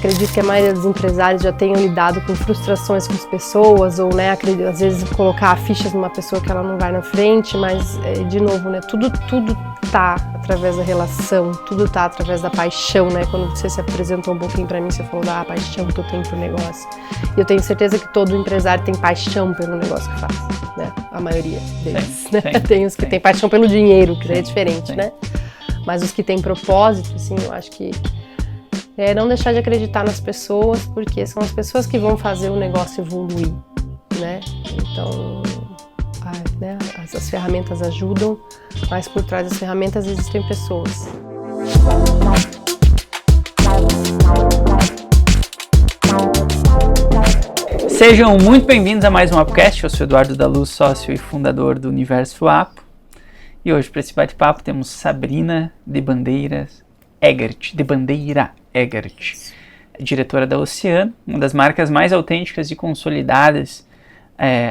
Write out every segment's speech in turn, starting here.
acredito que a maioria dos empresários já tenham lidado com frustrações com as pessoas, ou, né, às vezes colocar fichas numa pessoa que ela não vai na frente, mas, de novo, né, tudo tá através da relação, tudo tá através da paixão, né, quando você se apresentou um pouquinho pra mim, você falou da paixão que eu tenho pro negócio, e eu tenho certeza que todo empresário tem paixão pelo negócio que faz, né, a maioria deles, sim, né, sim, tem os que têm paixão pelo dinheiro, que é diferente, né, mas os que têm propósito, assim, eu acho que não deixar de acreditar nas pessoas, porque são as pessoas que vão fazer o negócio evoluir, né? Então, né, as ferramentas ajudam, mas por trás das ferramentas existem pessoas. Sejam muito bem-vindos a mais um Apocast. Eu sou Eduardo da Luz, sócio e fundador do Universo Apo. E hoje, para esse bate-papo, temos Sabrina de Bandeira Eggert, diretora da Oceano, uma das marcas mais autênticas e consolidadas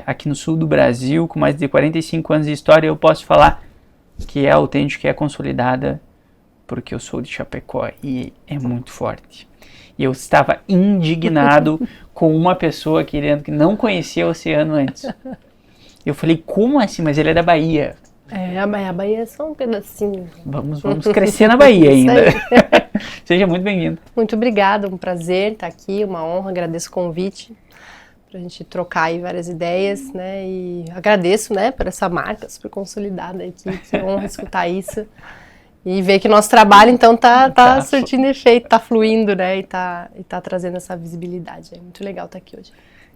aqui no sul do Brasil, com mais de 45 anos de história. Eu posso falar que é autêntica e é consolidada porque eu sou de Chapecó e é muito forte. E eu estava indignado com uma pessoa que não conhecia o Oceano antes. Eu falei, como assim? Mas ele é da Bahia. A Bahia é só um pedacinho. Vamos crescer na Bahia ainda. Seja muito bem-vindo. Muito obrigada, um prazer estar aqui, uma honra, agradeço o convite para a gente trocar aí várias ideias, né, e agradeço, né, por essa marca super consolidada aqui, que honra escutar isso e ver que nosso trabalho, então, tá surtindo efeito, tá fluindo, né, e tá trazendo essa visibilidade, é muito legal estar aqui hoje.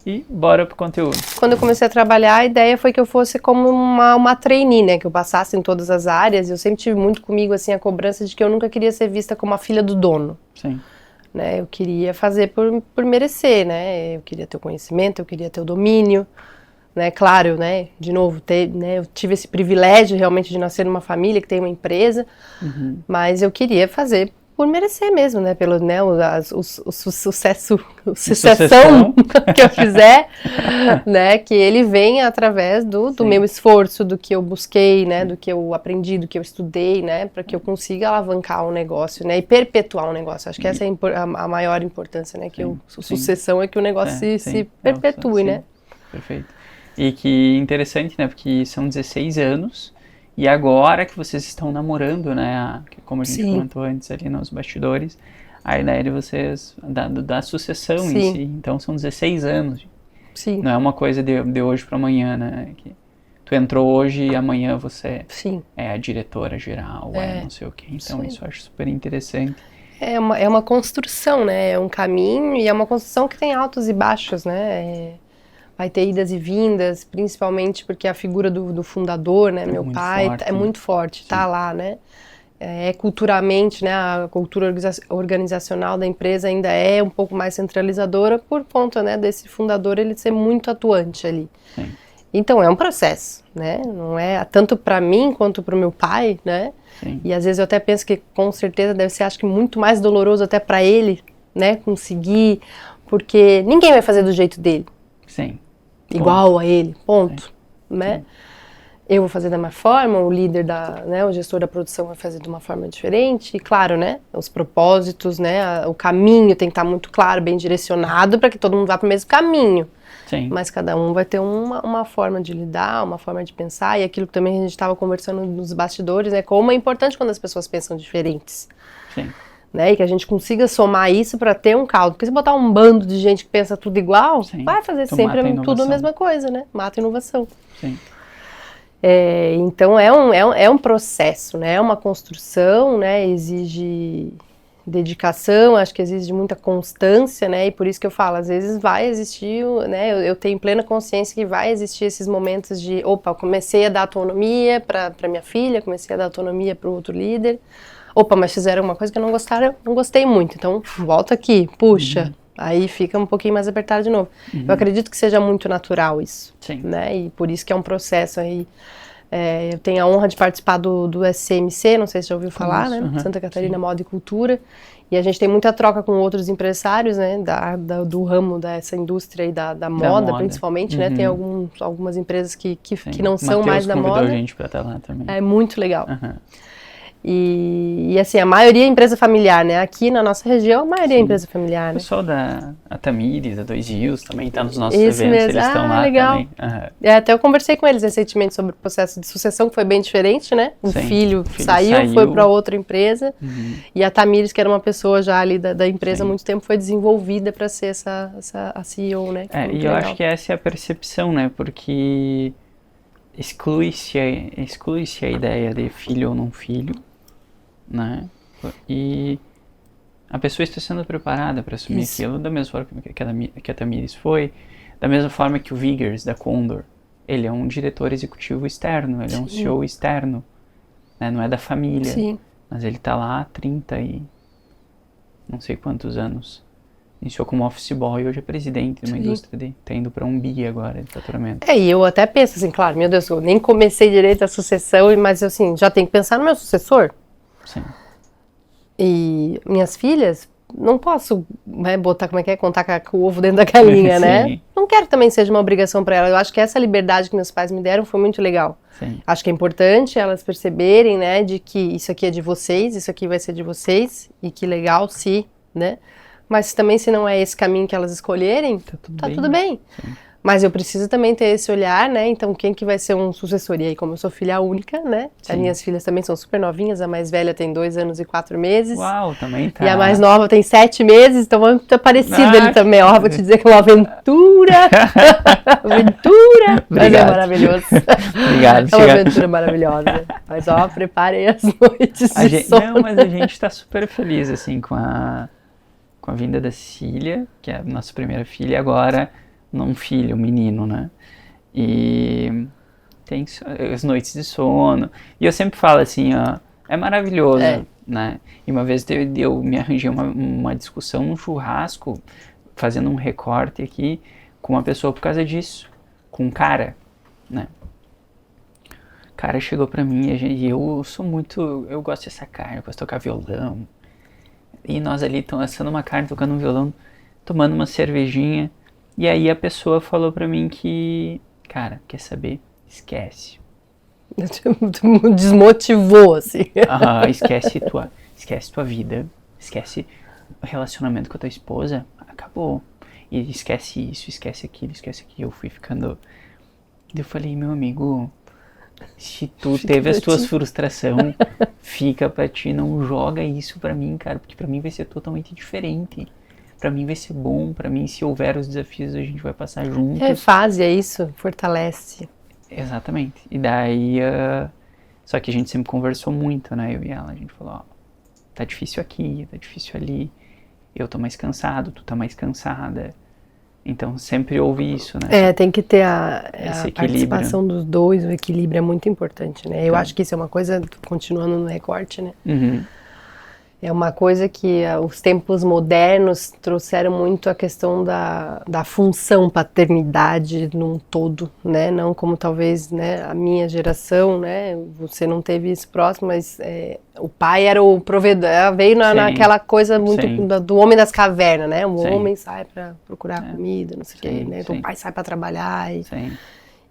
E bora pro conteúdo. Quando eu comecei a trabalhar, a ideia foi que eu fosse como uma trainee, né, que eu passasse em todas as áreas. Eu sempre tive muito comigo, assim, a cobrança de que eu nunca queria ser vista como a filha do dono. Sim. Né, eu queria fazer por merecer, né, eu queria ter o conhecimento, eu queria ter o domínio, né, claro, né, de novo, eu tive esse privilégio realmente de nascer numa família que tem uma empresa, mas eu queria fazer por merecer mesmo, né, pelo, né, sucessão que eu fizer, né, que ele venha através do meu esforço, do que eu busquei, né, do que eu aprendi, do que eu estudei, né, para que eu consiga alavancar o negócio, né, e perpetuar o negócio. Acho que essa é a maior importância, né, que sucessão é que o negócio se perpetue, né. Perfeito. E que interessante, né, porque são 16 anos, e agora que vocês estão namorando, né, como a gente comentou antes ali nos bastidores, a ideia de vocês, da sucessão em si, então são 16 anos. Sim. Não é uma coisa de hoje para amanhã, né, que tu entrou hoje e amanhã você é a diretora geral, não sei o quê, então isso eu acho super interessante. É uma construção, né, é um caminho e é uma construção que tem altos e baixos, né, vai ter idas e vindas, principalmente porque a figura do fundador, né, meu pai, é muito forte, tá lá, né, culturalmente, né, a cultura organizacional da empresa ainda é um pouco mais centralizadora por conta, né, desse fundador ele ser muito atuante ali. Sim. Então é um processo, né, não é tanto para mim quanto para o meu pai, né, e às vezes eu até penso que com certeza deve ser, acho que muito mais doloroso até para ele, né, conseguir, porque ninguém vai fazer do jeito dele. Sim. Igual a ele, ponto, né? Eu vou fazer da minha forma, o líder o gestor da produção vai fazer de uma forma diferente, e claro, né, os propósitos, né, o caminho tem que estar muito claro, bem direcionado para que todo mundo vá para o mesmo caminho. Sim. Mas cada um vai ter uma forma de lidar, uma forma de pensar, e aquilo que também a gente estava conversando nos bastidores, né, como é importante quando as pessoas pensam diferentes. Sim. Né, e que a gente consiga somar isso para ter um caldo. Porque se botar um bando de gente que pensa tudo igual, vai fazer sempre tudo a mesma coisa, né? Mata a inovação. Sim. Então é um processo, né? É uma construção, né? Exige dedicação, acho que exige muita constância, né? E por isso que eu falo, às vezes vai existir, né? Eu tenho plena consciência que vai existir esses momentos de, opa, comecei a dar autonomia para minha filha, comecei a dar autonomia para o outro líder. Opa, mas fizeram uma coisa que eu não gostei muito, então volta aqui, puxa, aí fica um pouquinho mais apertado de novo. Eu acredito que seja muito natural isso, né, e por isso que é um processo aí, eu tenho a honra de participar do SCMC, não sei se já ouviu falar, né, Santa Catarina Moda e Cultura, e a gente tem muita troca com outros empresários, né, do ramo dessa indústria e da moda, principalmente, né, tem algumas empresas que não são mais da moda. Mateus convidou a gente para estar lá também. É muito legal. E assim, a maioria é empresa familiar, né? Aqui na nossa região, a maioria é empresa familiar, O né? pessoal da Tamires, da Dois Rios, também tá nos nossos Isso eventos, mesmo. eles estão lá Legal. também. Aham. Até eu conversei com eles recentemente sobre o processo de sucessão, que foi bem diferente, né? O Sim. filho O filho saiu, foi para outra empresa. Uhum. E a Tamires, que era uma pessoa já ali da empresa há Sim. muito tempo, foi desenvolvida para ser a CEO, né? Que foi muito E eu legal. acho que essa é a percepção, né? Porque exclui-se a ideia de filho ou não filho, né? E a pessoa está sendo preparada para assumir Isso. aquilo da mesma forma que a Tamires foi, da mesma forma que o Viggers, da Condor. Ele é um diretor executivo externo, ele é um Sim. CEO externo, né? Não é da família, Sim. mas ele está lá há 30 e não sei quantos anos. Iniciou como office boy e hoje é presidente de uma Sim. indústria tá indo para 1 bi agora de faturamento. E eu até penso assim, claro, meu Deus, eu nem comecei direito a sucessão, mas assim, já tenho que pensar no meu sucessor. Sim. E minhas filhas, não posso, né, botar, contar com o ovo dentro da galinha, né? Sim. Não quero que também seja uma obrigação para elas. Eu acho que essa liberdade que meus pais me deram foi muito legal. Sim. Acho que é importante elas perceberem, né, de que isso aqui é de vocês, isso aqui vai ser de vocês, e que legal se, né? Mas também se não é esse caminho que elas escolherem, tá tudo bem. Sim. Mas eu preciso também ter esse olhar, né? Então, quem que vai ser um sucessor? E aí, como eu sou filha única, né? Sim. As minhas filhas também são super novinhas. A mais velha tem 2 anos e 4 meses. Uau, também tá. E a mais nova tem 7 meses. Então, é muito parecido ele também. Ó, vou te dizer que é uma aventura. Aventura! Mas é maravilhoso. Obrigado. É uma aventura maravilhosa. Mas, ó, preparem as noites de sono. Não, mas a gente tá super feliz, assim, com a vinda da Cília, que é a nossa primeira filha, e agora um filho, um menino, né? E tem as noites de sono. E eu sempre falo assim, ó, é maravilhoso, né? E uma vez eu me arranjei uma discussão, um churrasco, fazendo um recorte aqui, com uma pessoa por causa disso, com um cara, né? O cara chegou pra mim e eu gosto de sacar, eu gosto de tocar violão. E nós ali assando uma carne, tocando um violão, tomando uma cervejinha. E aí a pessoa falou pra mim que, cara, quer saber? Esquece. Desmotivou, assim. Esquece tua vida, esquece o relacionamento com a tua esposa, acabou. E esquece isso, esquece aquilo. Eu fui ficando... Eu falei, meu amigo, se tu teve as tuas frustrações, fica pra ti, não joga isso pra mim, cara, porque pra mim vai ser totalmente diferente. Pra mim vai ser bom, pra mim, se houver os desafios, a gente vai passar juntos. É fase, é isso, fortalece. Exatamente. E daí, só que a gente sempre conversou muito, né, eu e ela, a gente falou, ó, tá difícil aqui, tá difícil ali, eu tô mais cansado, tu tá mais cansada. Então sempre houve isso, né? Tem que ter a participação dos dois, o equilíbrio é muito importante, né? Eu acho que isso é uma coisa, continuando no recorte, né? Uhum. É uma coisa que os tempos modernos trouxeram muito a questão da função paternidade num todo, né? Não como talvez, né, a minha geração, né? Você não teve isso próximo, mas o pai era o provedor, veio naquela coisa muito do homem das cavernas, né? O homem sai para procurar comida, não sei o quê, né? Então o pai sai para trabalhar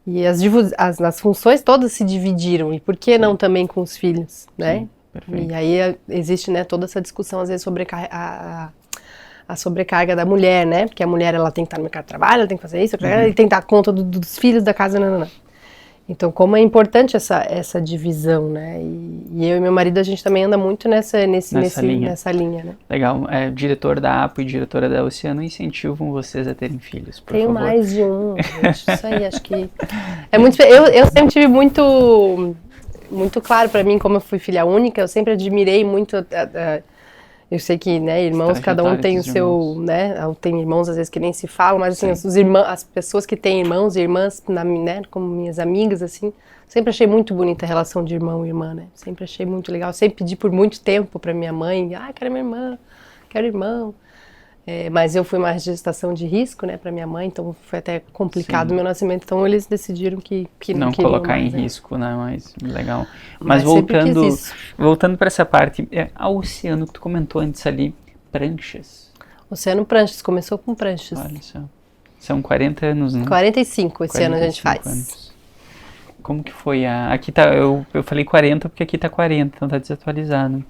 e as funções todas se dividiram. E por que não também com os filhos, né? Perfeito. E aí existe, né, toda essa discussão, às vezes, sobre a sobrecarga da mulher, né? Porque a mulher, ela tem que estar no mercado de trabalho, ela tem que fazer isso, e tem que dar conta dos filhos da casa, não. Então, como é importante essa divisão, né? E eu e meu marido, a gente também anda muito nessa linha, né? Legal. Diretor da APO e diretora da Oceano incentivam vocês a terem filhos, por favor. Tenho mais de um, gente. Isso aí, acho que... Eu sempre tive muito claro pra mim, como eu fui filha única, eu sempre admirei muito, eu sei que, né, irmãos, cada um tem o seu, né, tem irmãos às vezes que nem se falam, mas assim, as pessoas que têm irmãos e irmãs, né, como minhas amigas, assim, sempre achei muito bonita a relação de irmão e irmã, né, sempre achei muito legal, sempre pedi por muito tempo pra minha mãe, quero minha irmã, quero irmão. Mas eu fui uma gestação de risco, né, para minha mãe, então foi até complicado o meu nascimento, então eles decidiram que não colocar mais, em risco, né, mas legal. Mas voltando para essa parte, a Oceano que tu comentou antes ali, pranchas. Oceano Pranchas, começou com pranchas. Olha só, são 40 anos, né? 45 esse ano a gente faz. Anos. Como que foi aqui tá, eu falei 40 porque aqui tá 40, então tá desatualizado.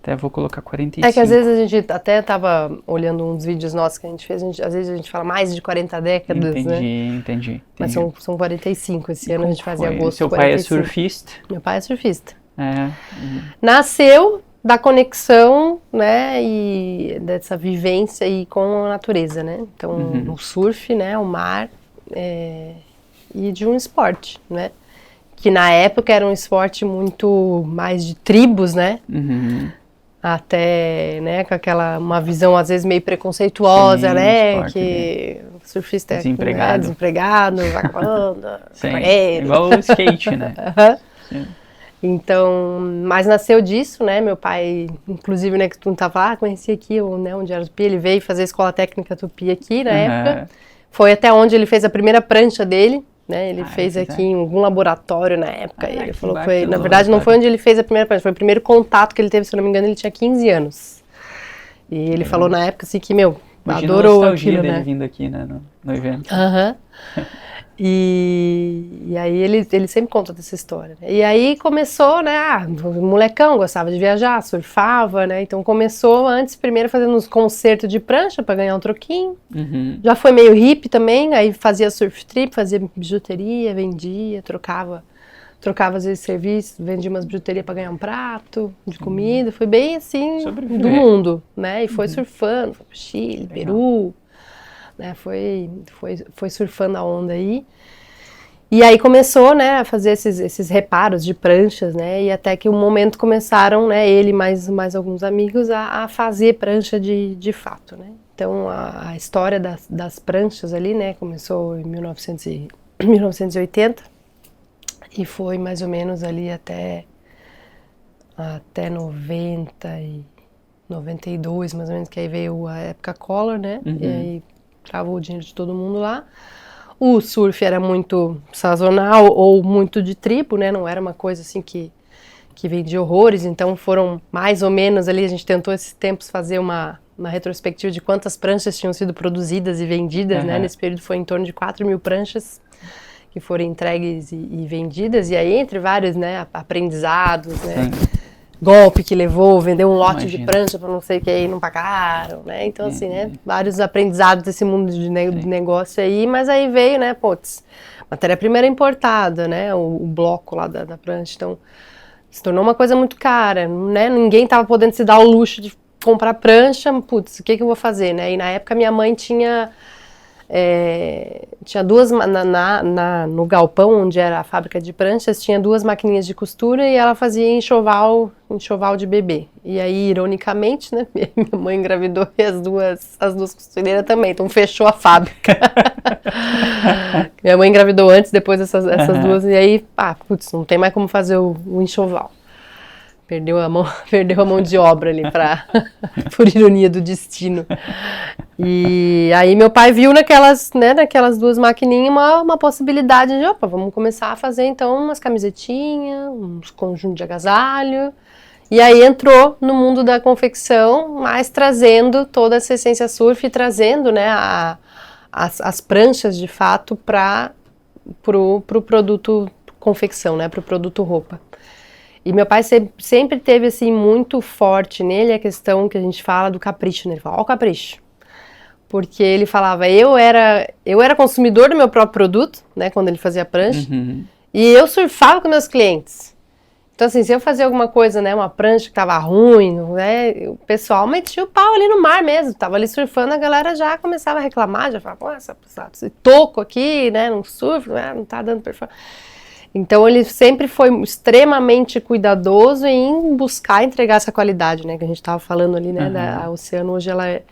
Até vou colocar 45. É que às vezes a gente até tava olhando uns vídeos nossos que a gente fez, às vezes a gente fala mais de 40 décadas, né? Entendi. Mas são 45, esse ano a gente fazia agosto. Seu 45. pai é surfista? Meu pai é surfista. É. Nasceu da conexão, né, e dessa vivência aí com a natureza, né? Então, o surf, né, o mar, e de um esporte, né? Que na época era um esporte muito mais de tribos, né? Até, né, com uma visão às vezes meio preconceituosa, né, que o surfista é desempregado, vagabundo, igual o skate, né? Então, mas nasceu disso, né, meu pai, inclusive, né, que tu não tava conheci aqui, né, onde era Tupi, ele veio fazer a escola técnica Tupi aqui na época, foi até onde ele fez a primeira prancha dele, né, ele fez aqui em algum laboratório na época, ele falou que foi, na verdade não foi onde ele fez a primeira prancha, foi o primeiro contato que ele teve, se eu não me engano, ele tinha 15 anos, e ele falou na época assim que, adorou aquilo, dele né. Vindo aqui, né, no evento. E aí ele sempre conta dessa história, né? E aí começou, né, molecão, gostava de viajar, surfava, né, então começou antes, primeiro fazendo uns concertos de prancha para ganhar um troquinho, já foi meio hippie também, aí fazia surf trip, fazia bijuteria, vendia, trocava às vezes serviço, vendia umas bijuterias para ganhar um prato de comida, foi bem assim, do mundo, né, e foi surfando, foi pro Chile, Peru, né, foi surfando a onda aí, e aí começou, né, a fazer esses reparos de pranchas, né, e até que um momento começaram, né, ele mais alguns amigos a fazer prancha de fato, né, então a história das pranchas ali, né, começou em 1980 e foi mais ou menos ali até 92, mais ou menos, que aí veio a época Collor, né, e aí travou o dinheiro de todo mundo lá. O surf era muito sazonal ou muito de tribo, né? Não era uma coisa assim que vendia horrores, então foram mais ou menos ali, a gente tentou esses tempos fazer uma retrospectiva de quantas pranchas tinham sido produzidas e vendidas, né? Nesse período foi em torno de 4.000 pranchas que foram entregues e vendidas, e aí entre vários, né, aprendizados, né? Golpe que levou, vendeu um lote de prancha para não sei o que aí, não pagaram, né? Então, assim, né? Vários aprendizados desse mundo de negócio aí, mas aí veio, né? Matéria-prima era importada, né? O bloco lá da prancha, então se tornou uma coisa muito cara, né? Ninguém tava podendo se dar o luxo de comprar prancha, o que eu vou fazer, né? E na época minha mãe tinha duas, no galpão onde era a fábrica de pranchas, tinha 2 maquininhas de costura e ela fazia enxoval de bebê. E aí, ironicamente, né, minha mãe engravidou e as duas costureiras também, então fechou a fábrica. Minha mãe engravidou antes, depois essas duas, e aí, não tem mais como fazer o enxoval. Perdeu a mão de obra ali, por ironia do destino. E aí meu pai viu naquelas 2 maquininhas uma possibilidade de, vamos começar a fazer então umas camisetinhas, uns conjuntos de agasalho. E aí entrou no mundo da confecção, mas trazendo toda essa essência surf e trazendo, né, as pranchas de fato pro produto confecção, né, pro produto roupa. E meu pai sempre teve, assim, muito forte nele a questão que a gente fala do capricho, né? Ele fala, ó o capricho. Porque ele falava, eu era consumidor do meu próprio produto, né? Quando ele fazia prancha. E eu surfava com meus clientes. Então, assim, se eu fazia alguma coisa, né? Uma prancha que tava ruim, né? O pessoal metia o pau ali no mar mesmo. Tava ali surfando, a galera já começava a reclamar, já falava, esse toco aqui, né? No surf, não tá dando performance. Então ele sempre foi extremamente cuidadoso em buscar entregar essa qualidade, né, que a gente estava falando ali, né, a Oceano hoje ela é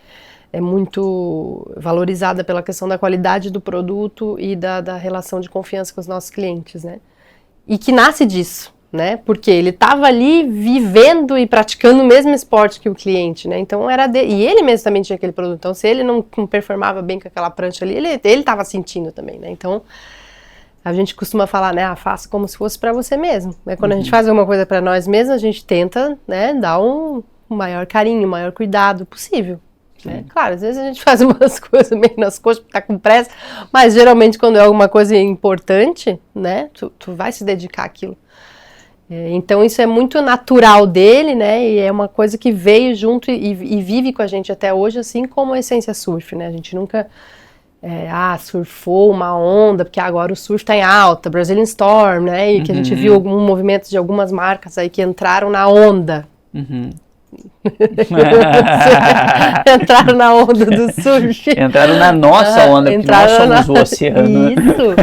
muito valorizada pela questão da qualidade do produto e da relação de confiança com os nossos clientes, né, e que nasce disso, né, porque ele estava ali vivendo e praticando o mesmo esporte que o cliente, né, então e ele mesmo também tinha aquele produto, então se ele não performava bem com aquela prancha ali, ele estava sentindo também, né, então a gente costuma falar, né, faça como se fosse para você mesmo. Né? Quando a gente faz alguma coisa para nós mesmos, a gente tenta, né, dar um maior carinho, um maior cuidado possível. Né? Claro, às vezes a gente faz umas coisas meio nas coxas porque tá com pressa, mas geralmente quando é alguma coisa importante, né, tu vai se dedicar àquilo. Então isso é muito natural dele, né, e é uma coisa que veio junto e vive com a gente até hoje, assim como a essência surf, né, a gente nunca surfou uma onda, porque agora o surf tá em alta, Brazilian Storm, né, e que a gente viu algum movimento de algumas marcas aí que entraram na onda. Entraram na onda do surf. Entraram na nossa onda, porque nós somos o oceano. Isso.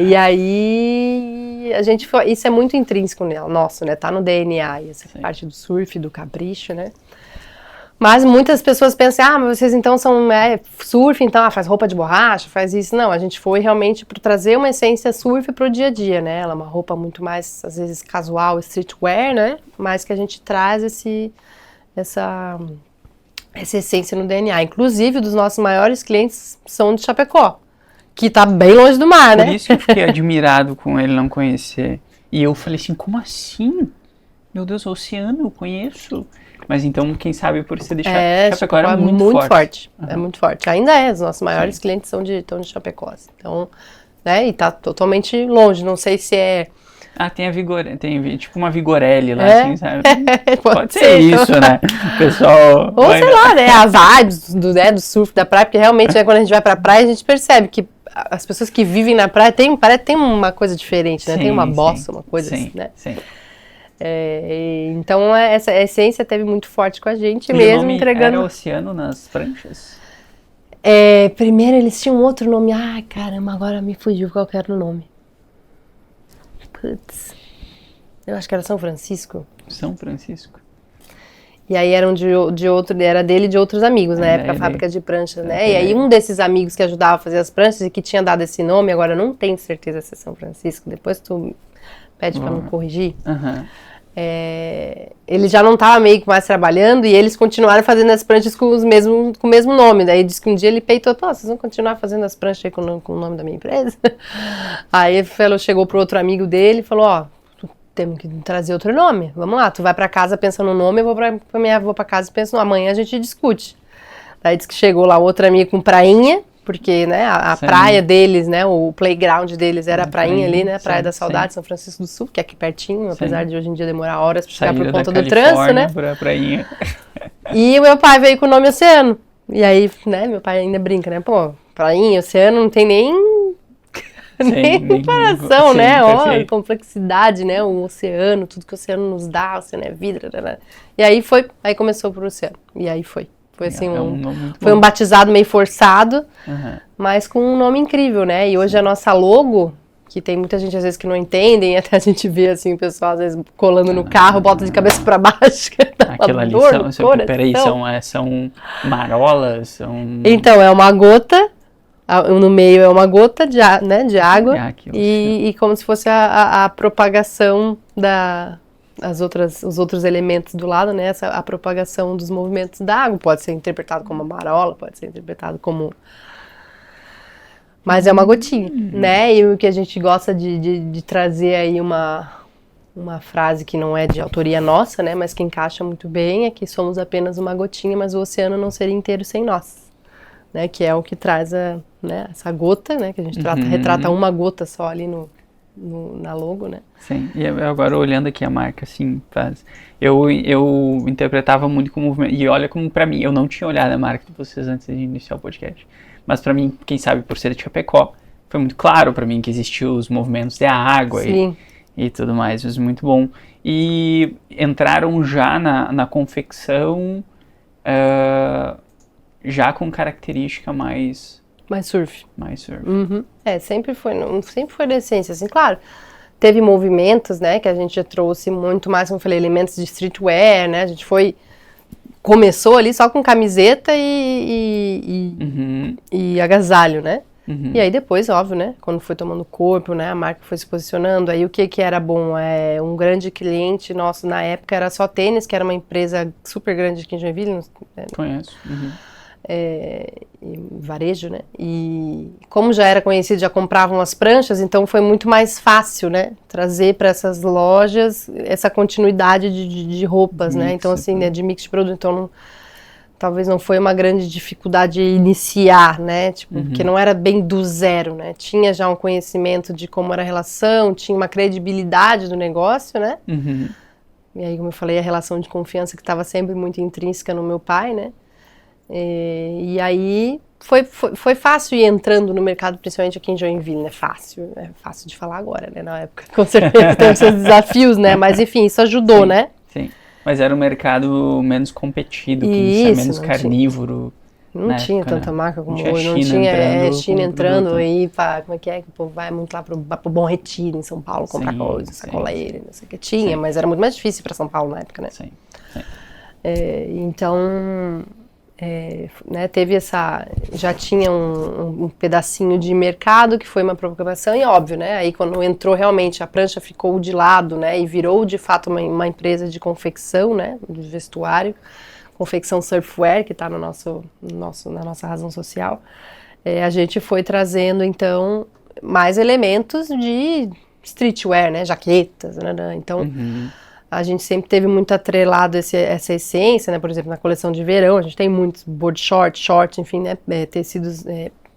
E aí a gente isso é muito intrínseco nosso, né? Tá no DNA, essa parte do surf, do capricho, né? Mas muitas pessoas pensam, mas vocês então são surf, então faz roupa de borracha, faz isso. Não, a gente foi realmente para trazer uma essência surf pro dia a dia, né? Ela é uma roupa muito mais, às vezes, casual, streetwear, né? Mas que a gente traz essa essência no DNA. Inclusive, dos nossos maiores clientes são de Chapecó, que tá bem longe do mar, né? Por isso que eu fiquei admirado com ele não conhecer. E eu falei assim, como assim? Meu Deus, o oceano, eu conheço. Mas então, quem sabe por você deixar Chapecó era muito forte. É muito forte. Ainda os nossos maiores clientes estão de Chapecó. Então, né, e tá totalmente longe. Não sei se é... tem a Vigorelli, tem tipo uma Vigorelli lá, assim, sabe? Pode ser ser isso, então. Né? O pessoal... Ou sei lá, né, a vibes do surf da praia, porque realmente quando a gente vai pra praia, a gente percebe que as pessoas que vivem na praia parece que tem uma coisa diferente, né? Sim, tem uma bossa, uma coisa assim, né? Sim. Então essa essência teve muito forte com a gente, e mesmo o nome entregando. Era Oceano nas pranchas? Primeiro eles tinham outro nome. Ai, caramba, agora me fugiu qual que era o nome. Putz. Eu acho que era São Francisco. São Francisco. E aí eram de outro, era dele e de outros amigos, na época, a fábrica de pranchas, né? E aí um desses amigos que ajudava a fazer as pranchas e que tinha dado esse nome, agora eu não tenho certeza se é São Francisco, depois tu pede pra me corrigir. Ele já não estava meio que mais trabalhando e eles continuaram fazendo as pranchas com o mesmo nome. Daí disse que um dia ele peitou, vocês vão continuar fazendo as pranchas aí com o nome da minha empresa? Aí ele chegou pro outro amigo dele e falou, temos que trazer outro nome, vamos lá, tu vai pra casa pensando no nome, eu vou pra casa e penso, amanhã a gente discute. Daí disse que chegou lá outro amigo com prainha, porque, né, a praia deles, né, o playground deles era a prainha ali, né, a Praia da Saudade, São Francisco do Sul, que é aqui pertinho, apesar de hoje em dia demorar horas pra chegar por conta do trânsito, né. Pra prainha. E o meu pai veio com o nome Oceano. E aí, né, meu pai ainda brinca, né, prainha, oceano, não tem nem comparação, né, a complexidade, né, o oceano, tudo que o oceano nos dá, o oceano é vida, e aí começou pro oceano, e aí foi assim, foi um batizado meio forçado, mas com um nome incrível, né, e hoje a nossa logo, que tem muita gente às vezes que não entendem, até a gente vê assim, o pessoal às vezes colando no carro, bota de cabeça pra baixo, aquilo ali são marolas, Então, é uma gota, no meio é uma gota de água e como se fosse a propagação os outros elementos do lado, né? A propagação dos movimentos da água. Pode ser interpretado como uma marola, pode ser interpretado como... Mas é uma gotinha, né? E o que a gente gosta de trazer aí uma frase que não é de autoria nossa, né? Mas que encaixa muito bem, é que somos apenas uma gotinha, mas o oceano não seria inteiro sem nós. Né, que é o que traz essa gota, né, que a gente retrata uma gota só ali na logo, né. Sim, e agora olhando aqui a marca, assim, eu interpretava muito como movimento, e olha como pra mim, eu não tinha olhado a marca de vocês antes de iniciar o podcast, mas pra mim, quem sabe por ser de Chapecó, foi muito claro pra mim que existiam os movimentos da água e tudo mais, mas muito bom. E entraram já na confecção... já com característica mais surf. Uhum. Sempre foi da essência, assim, claro. Teve movimentos, né, que a gente já trouxe muito mais, como eu falei, elementos de streetwear, né, a gente começou ali só com camiseta e agasalho, né. E aí depois, óbvio, né, quando foi tomando corpo, né, a marca foi se posicionando, aí o que era bom? Um grande cliente nosso na época era Só Tênis, que era uma empresa super grande aqui em Joinville. Conheço. Varejo, né? E como já era conhecido, já compravam as pranchas, então foi muito mais fácil, né? Trazer para essas lojas essa continuidade de roupas, né? Então, assim, de mix de produto. Então, talvez não foi uma grande dificuldade iniciar, né? Tipo, porque não era bem do zero, né? Tinha já um conhecimento de como era a relação, tinha uma credibilidade do negócio, né? E aí, como eu falei, a relação de confiança que estava sempre muito intrínseca no meu pai, né? E aí foi fácil ir entrando no mercado, principalmente aqui em Joinville, né? É fácil de falar agora, né? Na época, com certeza, tem os seus desafios, né? Mas enfim, isso ajudou, sim, né? Sim. Mas era um mercado menos competido, menos carnívoro. Não tinha época, tanta marca como tinha hoje. Não tinha China entrando aí pra... Como é que o povo vai muito lá pro Bom Retiro, em São Paulo, comprar coisa, sacoleira, não sei o que. Tinha, mas era muito mais difícil pra São Paulo na época, né? Sim. Então, né, teve já tinha um pedacinho de mercado que foi uma preocupação e óbvio, né? Aí quando entrou realmente, a prancha ficou de lado, né? E virou de fato uma empresa de confecção, né? De vestuário. Confecção surfwear, que está na nossa razão social, a gente foi trazendo, então, mais elementos de streetwear, né, jaquetas, né, então, a gente sempre teve muito atrelado essa essência, né, por exemplo, na coleção de verão, a gente tem muitos board shorts, enfim, né, tecidos,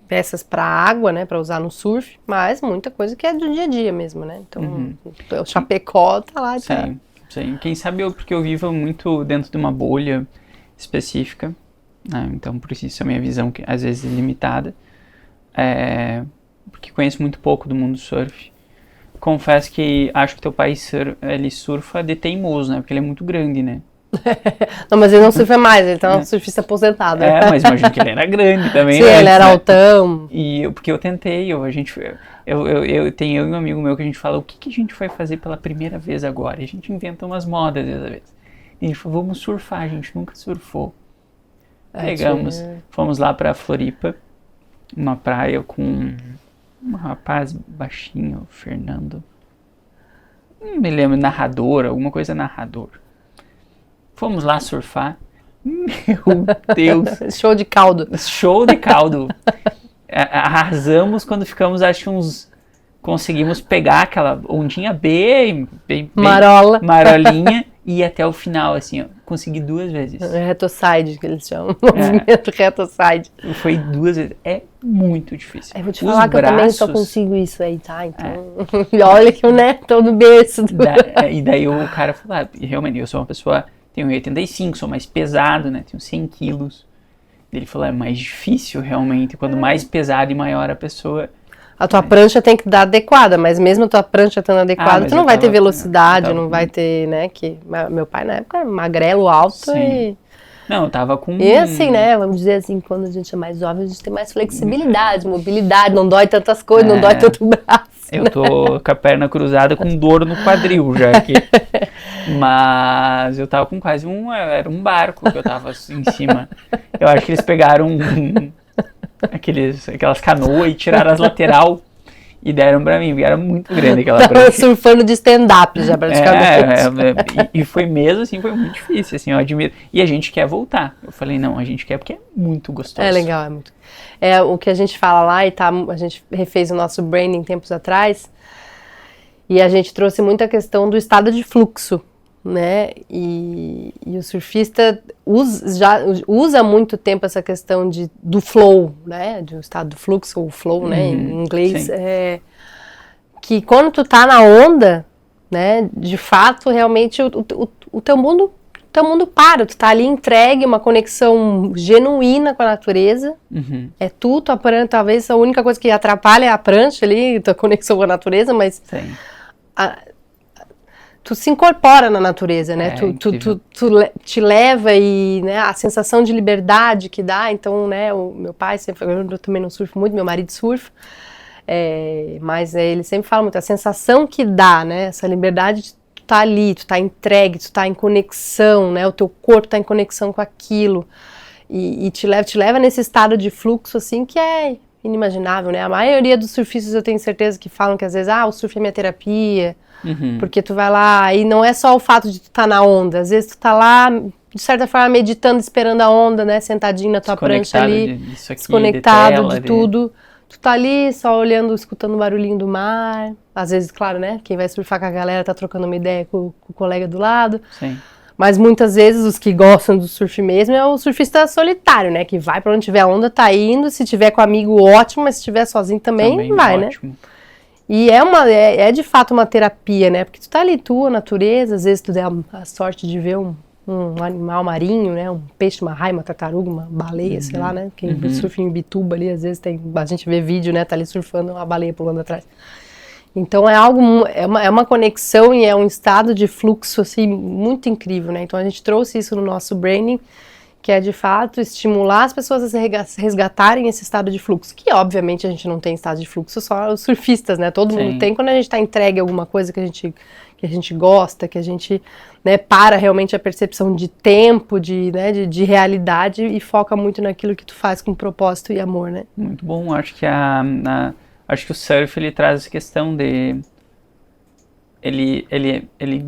peças para água, né, para usar no surf, mas muita coisa que é do dia a dia mesmo, né, então, o chapecó tá lá. Sim, quem sabe porque eu vivo muito dentro de uma bolha específica, né? Então por isso a minha visão que às vezes é limitada, porque conheço muito pouco do mundo do surf. Confesso que acho que teu pai ele surfa de teimoso, né? Porque ele é muito grande, né? Não, mas ele não surfa mais, ele tá um surfista aposentado. Mas imagino que ele era grande também. Sim, né? Ele era altão. Porque eu tentei, eu tenho eu e um amigo meu que a gente fala, o que a gente vai fazer pela primeira vez agora? E a gente inventa umas modas às vezes. E a gente falou, vamos surfar, a gente nunca surfou. Pegamos, fomos lá pra Floripa, uma praia com um rapaz baixinho, Fernando, não me lembro, narrador, alguma coisa narrador. Fomos lá surfar, meu Deus. Show de caldo. Show de caldo. Arrasamos quando ficamos, acho que conseguimos pegar aquela ondinha bem marolinha e ir até o final, assim, ó. Consegui 2 vezes. Retoside, que eles chamam. Movimento retoside. Foi 2 vezes. É muito difícil. Eu vou te falar que eu também só consigo isso aí, tá? Então, olha que eu, né, tô no berço. E daí o cara falou, realmente, eu sou uma pessoa, tenho 1,85, sou mais pesado, né? Tenho 100 quilos. Ele falou, é mais difícil, realmente. Quando mais pesado e maior a pessoa... A tua prancha tem que dar adequada, mas mesmo a tua prancha estando adequada, tu não vai ter velocidade, não vai ter, né, meu pai na época era magrelo, alto e... Não, eu tava com... E assim, né, vamos dizer assim, quando a gente é mais jovem, a gente tem mais flexibilidade, mobilidade, não dói tantas coisas, não dói tanto o braço. Eu tô com a perna cruzada com dor no quadril já aqui. Mas eu tava com quase era um barco que eu tava em cima. Eu acho que eles pegaram aquelas canoas e tiraram as lateral e deram pra mim, porque era muito grande aquela prancha. Surfando de stand-up já praticamente. E foi mesmo assim, foi muito difícil, assim, eu admiro. E a gente quer voltar. Eu falei, não, a gente quer porque é muito gostoso. É legal, é muito. O que a gente fala lá, a gente refez o nosso branding tempos atrás, e a gente trouxe muita questão do estado de fluxo, né, e o surfista usa muito tempo essa questão do flow, né, do estado do fluxo, ou flow, né, em inglês, que quando tu tá na onda, né, de fato, realmente o teu mundo para, tu tá ali entregue, uma conexão genuína com a natureza, é tua prancha, talvez a única coisa que atrapalha é a prancha ali, tua conexão com a natureza, mas... Tu se incorpora na natureza, né? Tu te leva e, né, a sensação de liberdade que dá. Então, né, o meu pai sempre, eu também não surfo muito, meu marido surfa, mas ele sempre fala muito, a sensação que dá, né? Essa liberdade de tu tá ali, tu tá entregue, tu tá em conexão, né? O teu corpo tá em conexão com aquilo e te leva nesse estado de fluxo, assim, que é inimaginável, né? A maioria dos surfistas eu tenho certeza que falam que às vezes, o surf é minha terapia, porque tu vai lá e não é só o fato de tu estar na onda, às vezes tu tá lá, de certa forma, meditando, esperando a onda, né, sentadinho na tua prancha ali, desconectado de tudo, tu tá ali só olhando, escutando o barulhinho do mar, às vezes, claro, né, quem vai surfar com a galera tá trocando uma ideia com o colega do lado, Mas muitas vezes os que gostam do surf mesmo é o surfista solitário, né? Que vai pra onde tiver a onda, tá indo. Se tiver com amigo, ótimo, mas se tiver sozinho também vai, ótimo. Né? E é de fato uma terapia, né? Porque tu tá ali, tua natureza, às vezes tu der a sorte de ver um animal marinho, né? Um peixe, uma raia, uma tartaruga, uma baleia, sei lá, né? Quem surfa em Bituba ali, às vezes a gente vê vídeo, né? Tá ali surfando, uma baleia pulando atrás. Então é uma conexão e é um estado de fluxo, assim, muito incrível, né? Então a gente trouxe isso no nosso branding, que é de fato estimular as pessoas a resgatarem esse estado de fluxo, que obviamente a gente não tem estado de fluxo, só os surfistas, né? Todo mundo tem. Quando a gente está entregue a alguma coisa que a gente gosta, que a gente, né, para realmente a percepção de tempo, de realidade e foca muito naquilo que tu faz com propósito e amor, né? Muito bom, acho que o surf ele traz essa questão de ele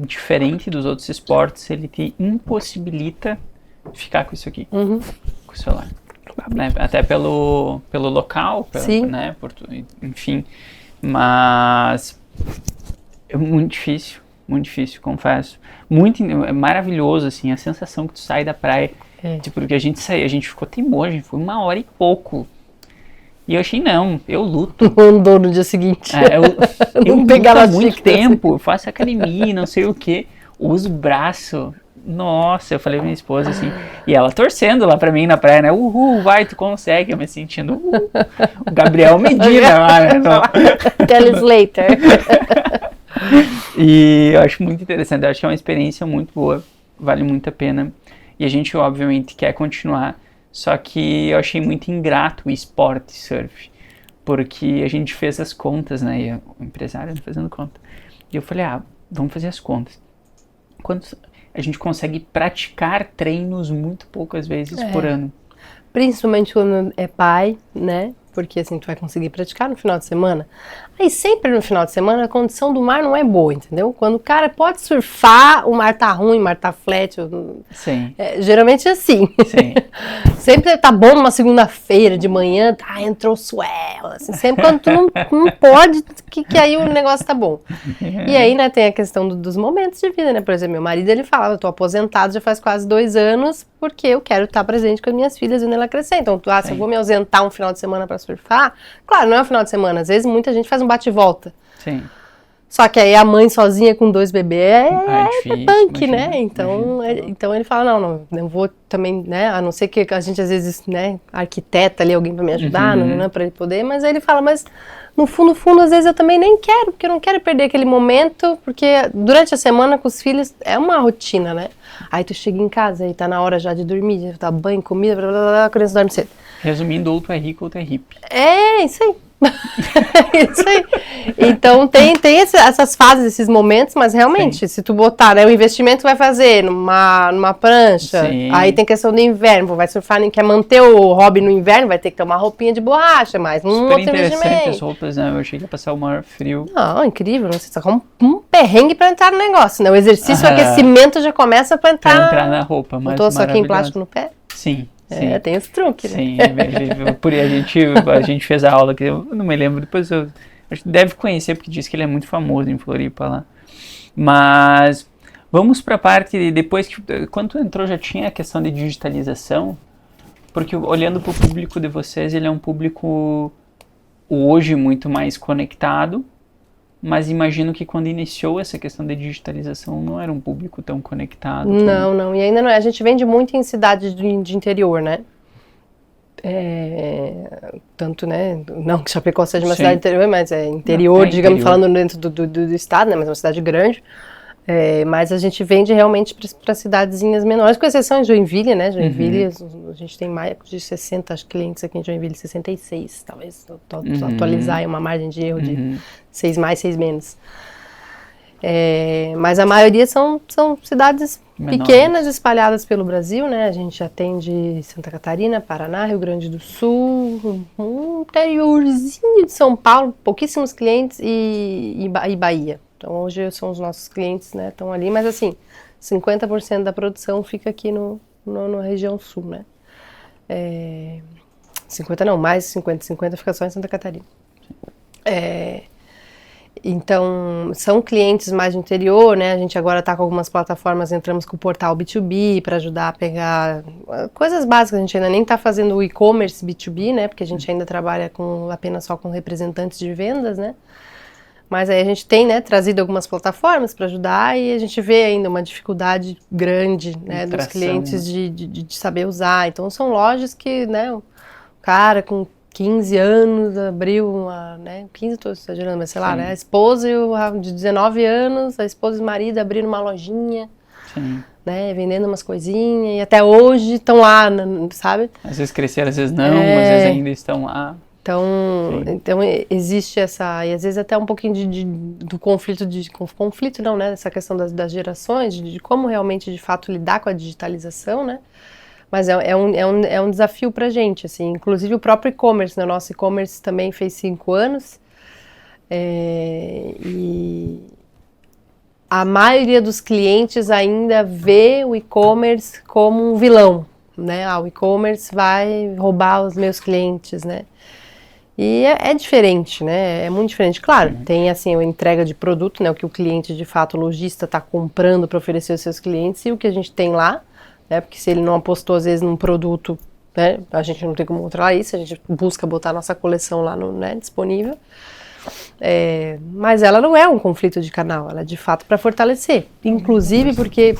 diferente dos outros esportes, ele te impossibilita ficar com isso aqui, com o celular, né? Até pelo local, né? Enfim, mas é muito difícil, confesso. É maravilhoso, assim, a sensação que tu sai da praia, tipo, porque a gente ficou teimoso, a gente foi 1 hora e pouco. E eu achei, não, eu luto. Andou no dia seguinte. Eu luto há muito tempo, eu faço academia, não sei o que, uso o braço. Nossa, eu falei pra minha esposa assim, e ela torcendo lá pra mim na praia, né? Uhul, vai, tu consegue, eu me sentindo o Gabriel Medina lá, né? Kelly Slater. E eu acho muito interessante, eu acho que é uma experiência muito boa, vale muito a pena. E a gente, obviamente, quer continuar, só que eu achei muito ingrato o esporte surf, porque a gente fez as contas, né? E o empresário fazendo conta. E eu falei, vamos fazer as contas. A gente consegue praticar treinos muito poucas vezes por ano. Principalmente quando é pai, né? Porque assim, tu vai conseguir praticar no final de semana. Aí sempre no final de semana a condição do mar não é boa, entendeu? Quando o cara pode surfar, o mar tá ruim, o mar tá flat. Sim. Geralmente é assim. Sim. Sempre tá bom numa segunda-feira de manhã, entrou o swell, assim, sempre quando tu não pode, que aí o negócio tá bom. E aí, né, tem a questão dos momentos de vida, né? Por exemplo, meu marido, ele falava, eu tô aposentado já faz quase 2 anos, porque eu quero estar presente com as minhas filhas vendo ela crescer. Então, se eu vou me ausentar um final de semana pra surfar, claro, não é um final de semana, às vezes muita gente faz um bate-volta. Sim. Só que aí a mãe sozinha com 2 bebês difícil, punk, né? Então ele fala, não vou também, né? A não ser que a gente às vezes, né, arquiteta ali, alguém pra me ajudar, não é pra ele poder, mas aí ele fala, mas no fundo, às vezes eu também nem quero, porque eu não quero perder aquele momento, porque durante a semana com os filhos é uma rotina, né? Aí tu chega em casa e tá na hora já de dormir, já tá banho, comida, blá, blá, blá, a criança dorme cedo. Resumindo, ou tu é rico ou tu é hippie. Isso aí. Isso aí. Então tem essas fases, esses momentos, mas realmente, se tu botar, né, o investimento vai fazer numa prancha, aí tem questão do inverno, vai surfar, quer manter o hobby no inverno, vai ter que ter uma roupinha de borracha, mais outro investimento. As roupas, né? Eu achei que ia passar o maior frio. Não, incrível, não sei, só um perrengue pra entrar no negócio, né? O exercício, o aquecimento já começa pra entrar na roupa, mas botou só aqui em plástico no pé? Sim. Tem esse truque, né? Sim, por aí a gente fez a aula que eu não me lembro, depois acho que deve conhecer, porque diz que ele é muito famoso em Floripa lá. Mas vamos para a parte, depois que, quando tu entrou já tinha a questão de digitalização, porque olhando para o público de vocês, ele é um público hoje muito mais conectado, mas imagino que quando iniciou essa questão de digitalização não era um público tão conectado. Não, e ainda não é. A gente vende muito em cidades de interior, né? Tanto, né? Não que Chapecó seja uma cidade interior, mas é interior, digamos, interior. Falando dentro do estado, né? Mas é uma cidade grande. Mas a gente vende realmente para cidadezinhas menores, com exceção de Joinville, né? Joinville, a gente tem mais de 60 clientes aqui em Joinville, 66, talvez atualizar aí uma margem de erro de 6 mais, 6 menos. Mas a maioria são cidades pequenas, espalhadas pelo Brasil, né? A gente atende Santa Catarina, Paraná, Rio Grande do Sul, um interiorzinho de São Paulo, pouquíssimos clientes e Bahia. Então hoje são os nossos clientes, né? Estão ali, mas assim, 50% da produção fica aqui na região sul, né? 50 não, mais 50 fica só em Santa Catarina. Então, são clientes mais do interior, né? A gente agora está com algumas plataformas, entramos com o portal B2B para ajudar a pegar coisas básicas. A gente ainda nem está fazendo o e-commerce B2B, né? Porque a gente ainda trabalha apenas só com representantes de vendas, né? Mas aí a gente tem, né, trazido algumas plataformas para ajudar e a gente vê ainda uma dificuldade grande, né, dos clientes de saber usar. Então, são lojas que, né, o cara com 15 anos abriu uma, né, 15 estou exagerando, mas sei lá, né, a esposa de 19 anos, a esposa e o marido abriram uma lojinha, né, vendendo umas coisinhas e até hoje estão lá, sabe? Às vezes cresceram, às vezes não, às vezes ainda estão lá. Então existe essa, e às vezes até um pouquinho do conflito, conflito não, né, essa questão das gerações, de como realmente, de fato, lidar com a digitalização, né, mas é um desafio pra gente, assim, inclusive o próprio e-commerce, né, o nosso e-commerce também fez 5 anos, e a maioria dos clientes ainda vê o e-commerce como um vilão, né, o e-commerce vai roubar os meus clientes, né. E é diferente, né? É muito diferente. Claro, tem assim a entrega de produto, né? O que o cliente, de fato, o lojista está comprando para oferecer aos seus clientes e o que a gente tem lá, né? Porque se ele não apostou, às vezes, num produto, né? A gente não tem como controlar isso, a gente busca botar a nossa coleção lá né, disponível. Mas ela não é um conflito de canal, ela é de fato para fortalecer. Inclusive porque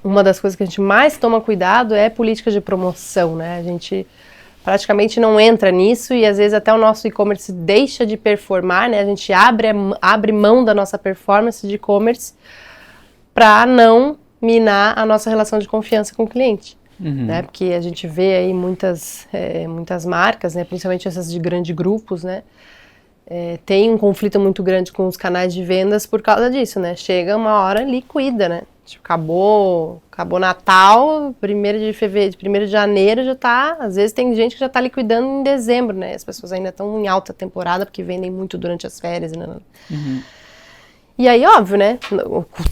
uma das coisas que a gente mais toma cuidado é política de promoção, né? A gente praticamente não entra nisso e às vezes até o nosso e-commerce deixa de performar, né? A gente abre mão da nossa performance de e-commerce para não minar a nossa relação de confiança com o cliente, né? Porque a gente vê aí muitas marcas, né? Principalmente essas de grandes grupos, né? Tem um conflito muito grande com os canais de vendas por causa disso, né? Chega uma hora liquida, né? Tipo, acabou Natal, 1º de fevereiro, 1º de janeiro já tá, às vezes tem gente que já tá liquidando em dezembro, né? As pessoas ainda estão em alta temporada porque vendem muito durante as férias, né? E aí, óbvio, né?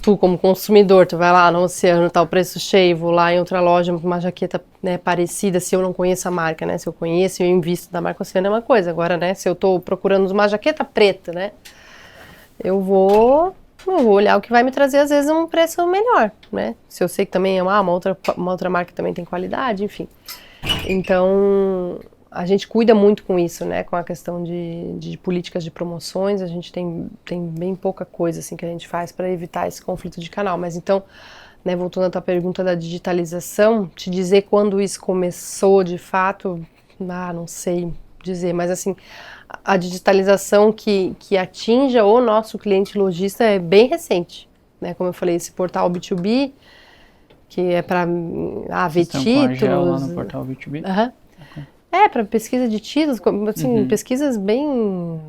Tu como consumidor, tu vai lá no Oceano, tá o preço cheio, vou lá em outra loja, uma jaqueta, né, parecida, se eu não conheço a marca, né? Se eu conheço e eu invisto da marca Oceano é uma coisa. Agora, né, se eu tô procurando uma jaqueta preta, né? Eu vou olhar o que vai me trazer, às vezes, um preço melhor, né? Se eu sei que também é uma outra marca que também tem qualidade, enfim. Então, a gente cuida muito com isso, né? Com a questão de políticas de promoções, a gente tem bem pouca coisa, assim, que a gente faz para evitar esse conflito de canal. Mas então, né, voltando à tua pergunta da digitalização, te dizer quando isso começou, de fato, não sei dizer, mas assim, a digitalização que atinja o nosso cliente lojista é bem recente, né? Como eu falei, esse portal B2B, que é para ver títulos. Lá no portal B2B? Para pesquisa de títulos, assim, pesquisas bem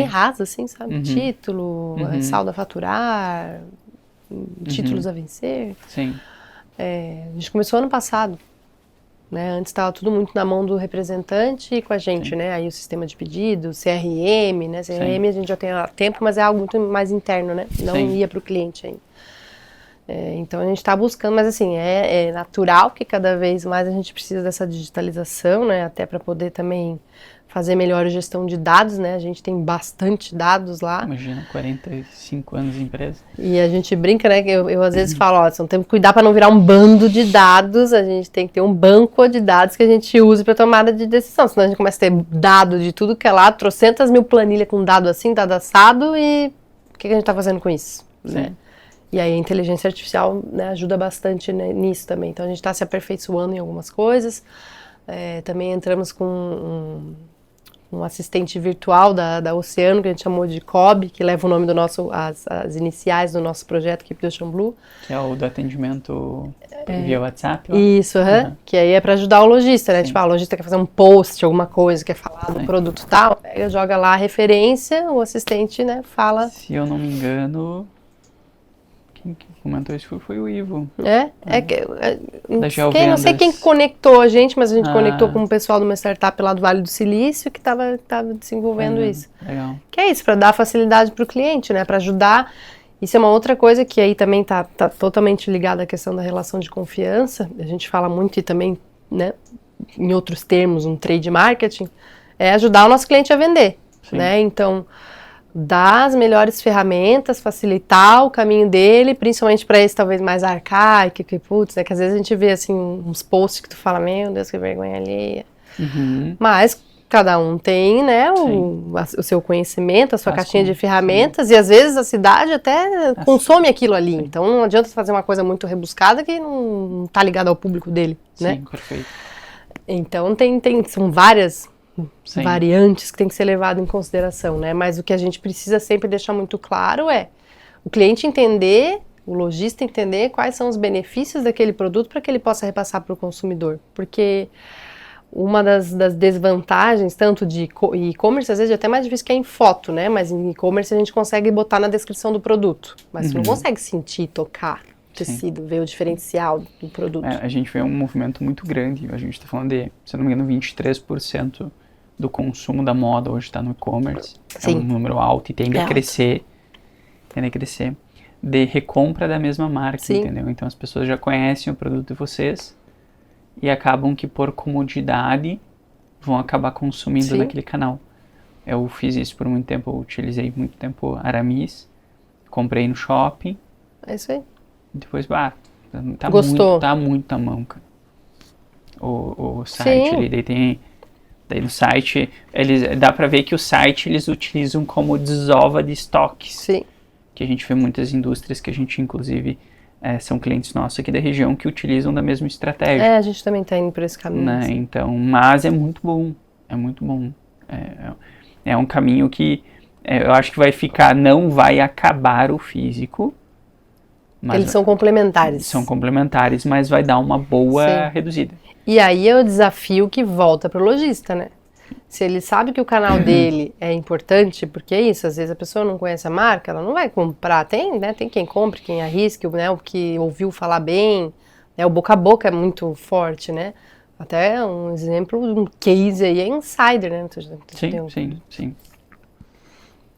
rasas, assim, sabe? Título, saldo a faturar, títulos a vencer. Sim. A gente começou ano passado. Né? Antes estava tudo muito na mão do representante e com a gente, né? Aí o sistema de pedido, CRM, né? CRM a gente já tem há tempo, mas é algo muito mais interno, né? Não ia para o cliente ainda. Então a gente está buscando, mas assim, é natural que cada vez mais a gente precisa dessa digitalização, né? Até para poder também fazer melhor a gestão de dados, né? A gente tem bastante dados lá. Imagina, 45 anos de empresa. E a gente brinca, né? Que eu às vezes falo, temos que cuidar para não virar um bando de dados, a gente tem que ter um banco de dados que a gente use para tomada de decisão, senão a gente começa a ter dado de tudo que é lá, 300.000 planilhas com dado assim, dado assado, e o que a gente está fazendo com isso, né? E aí a inteligência artificial, né, ajuda bastante, né, nisso também. Então a gente está se aperfeiçoando em algumas coisas. Também entramos com um assistente virtual da Oceano, que a gente chamou de COB, que leva o nome do nosso, as iniciais do nosso projeto Keep the Ocean Blue. Que é o do atendimento via WhatsApp? Ó. Isso, que aí é para ajudar o lojista, né? Tipo, o lojista quer fazer um post, alguma coisa, quer falar do produto tal, pega, joga lá a referência, o assistente, né, fala... Se eu não me engano... Quem comentou isso foi o Ivo. Não sei quem conectou a gente, mas a gente conectou com o pessoal de uma startup lá do Vale do Silício que estava desenvolvendo isso. Legal. Que é isso, para dar facilidade para o cliente, né? Para ajudar. Isso é uma outra coisa que aí também está totalmente ligada à questão da relação de confiança. A gente fala muito e também, né, em outros termos, um trade marketing, é ajudar o nosso cliente a vender, né? Então, dar as melhores ferramentas, facilitar o caminho dele, principalmente para esse talvez mais arcaico, que putz, né, que às vezes a gente vê assim uns posts que tu fala, meu Deus, que vergonha alheia. Mas cada um tem, né, o seu conhecimento, a sua caixinha de ferramentas, e às vezes a cidade até consome aquilo ali. Então não adianta fazer uma coisa muito rebuscada que não tá ligada ao público dele, né? Sim, perfeito. Então são várias variantes que tem que ser levado em consideração, né? Mas o que a gente precisa sempre deixar muito claro é o cliente entender, o lojista entender quais são os benefícios daquele produto para que ele possa repassar para o consumidor. Porque uma das desvantagens, tanto de e-commerce, às vezes é até mais difícil que é em foto, né? Mas em e-commerce a gente consegue botar na descrição do produto. Mas você não consegue sentir, tocar o tecido, ver o diferencial do produto. A gente vê um movimento muito grande. A gente está falando de, se não me engano, 23% do consumo da moda hoje está no e-commerce. É um número alto e tende a crescer. Tende a crescer. De recompra da mesma marca, entendeu? Então as pessoas já conhecem o produto de vocês e acabam que por comodidade vão acabar consumindo daquele canal. Eu fiz isso por muito tempo, eu utilizei muito tempo Aramis, comprei no shopping. É isso aí. Depois, tá Gostou? Tá muito na mão, cara. O site ali, daí no site, dá pra ver que o site eles utilizam como desova de estoques. Sim. Que a gente vê muitas indústrias que a gente, inclusive, são clientes nossos aqui da região que utilizam da mesma estratégia. A gente também está indo por esse caminho. Né? Então, mas é muito bom. É muito bom. É um caminho que eu acho que vai ficar, não vai acabar o físico. Mas eles são complementares. São complementares, mas vai dar uma boa reduzida. E aí é o desafio que volta para o lojista, né? Se ele sabe que o canal dele é importante, porque é isso, às vezes a pessoa não conhece a marca, ela não vai comprar. Tem quem compre, quem arrisque, né, o que ouviu falar bem, né, o boca a boca é muito forte, né? Até um exemplo, um case aí é Insider, né? Sim.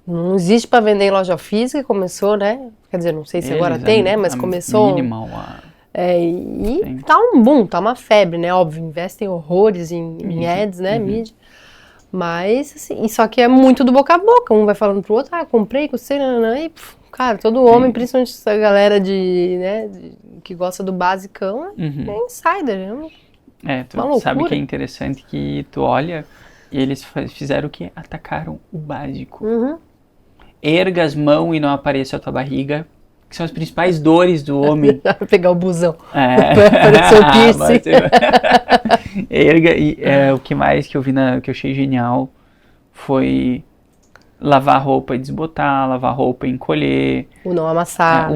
Não existe para vender em loja física, começou, né? Quer dizer, não sei se agora tem, né? Mas começou... Minimal, e tá um boom, tá uma febre, né? Óbvio, investem horrores em ads, né? Mídia. Mas, assim, só que é muito do boca a boca. Um vai falando pro outro, comprei, custei, e, cara, todo homem, principalmente essa galera que gosta do basicão, é insider. Tu sabe que é interessante que tu olha e eles fizeram o quê? Atacaram o básico. Erga as mãos e não apareça a tua barriga, que são as principais dores do homem. Pegar o busão. Apareceu o piercing. O que mais que eu vi, que eu achei genial, foi lavar roupa e desbotar, lavar roupa e encolher. O não amassar.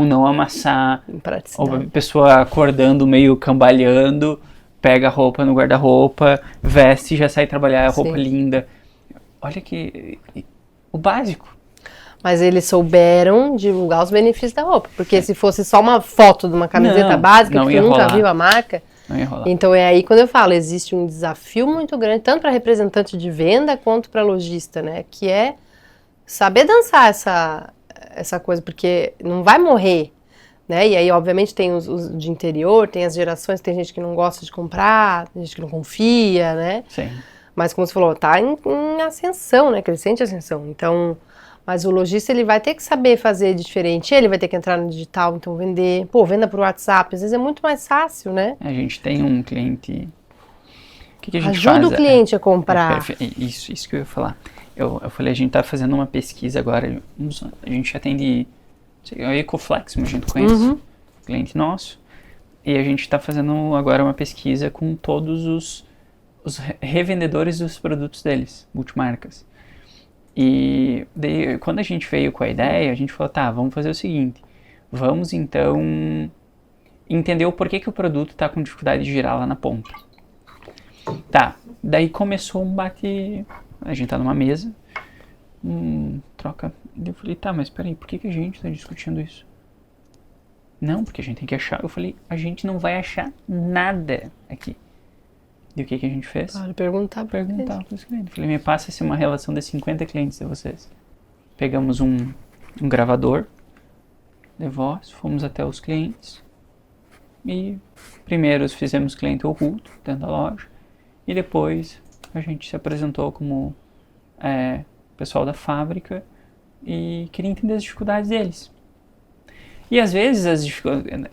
Ou a pessoa acordando meio cambaleando, pega a roupa no guarda-roupa, veste e já sai trabalhar, roupa linda. Olha que... o básico. Mas eles souberam divulgar os benefícios da roupa. Porque se fosse só uma foto de uma camiseta básica, que tu nunca viu a marca... Não ia rolar. Então é aí quando eu falo, existe um desafio muito grande, tanto para representante de venda quanto para lojista, né? Que é saber dançar essa coisa, porque não vai morrer, né? E aí, obviamente, tem os de interior, tem as gerações, tem gente que não gosta de comprar, tem gente que não confia, né? Sim. Mas como você falou, tá em ascensão, né? Crescente ascensão. Então... Mas o lojista, ele vai ter que saber fazer diferente, ele vai ter que entrar no digital, então vender, venda por WhatsApp, às vezes é muito mais fácil, né? A gente tem um cliente, o que a gente ajuda faz? O cliente a comprar. Isso que eu ia falar. Eu falei, a gente tá fazendo uma pesquisa agora, a gente atende, a Ecoflex, a gente conhece, cliente nosso, e a gente tá fazendo agora uma pesquisa com todos os revendedores dos produtos deles, multimarcas. E daí, quando a gente veio com a ideia, a gente falou, vamos fazer o seguinte, vamos então entender o porquê que o produto está com dificuldade de girar lá na ponta. Daí começou um bate, a gente tá numa mesa, troca, eu falei, mas peraí, por que a gente está discutindo isso? Não, porque a gente tem que achar, eu falei, a gente não vai achar nada aqui. E o que a gente fez? Perguntar para os clientes. Falei, me passa uma relação de 50 clientes de vocês. Pegamos um gravador de voz, fomos até os clientes e primeiro fizemos cliente oculto dentro da loja e depois a gente se apresentou como pessoal da fábrica e queria entender as dificuldades deles. E às vezes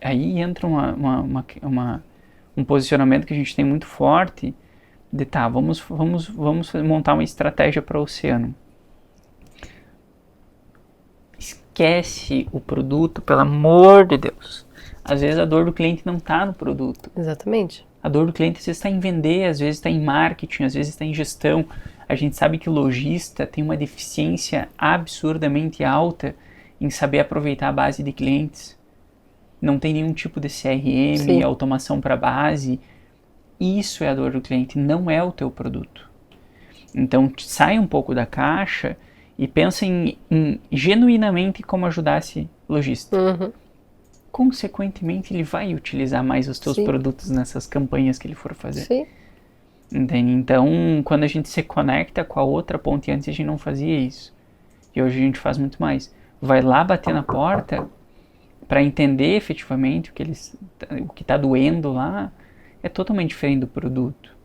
aí entra um posicionamento que a gente tem muito forte de vamos montar uma estratégia para o oceano. Esquece o produto, pelo amor de Deus. Às vezes a dor do cliente não está no produto. Exatamente. A dor do cliente às vezes está em vender, às vezes está em marketing, às vezes está em gestão. A gente sabe que o lojista tem uma deficiência absurdamente alta em saber aproveitar a base de clientes. Não tem nenhum tipo de CRM, Sim. automação para base. Isso é a dor do cliente, não é o teu produto. Então sai um pouco da caixa e pensa em genuinamente como ajudar esse lojista. Uhum. Consequentemente, ele vai utilizar mais os teus Sim. produtos nessas campanhas que ele for fazer. Sim. Entende? Então, quando a gente se conecta com a outra ponta, e antes a gente não fazia isso. E hoje a gente faz muito mais. Vai lá bater na porta para entender efetivamente o que está doendo lá é totalmente diferente do produto.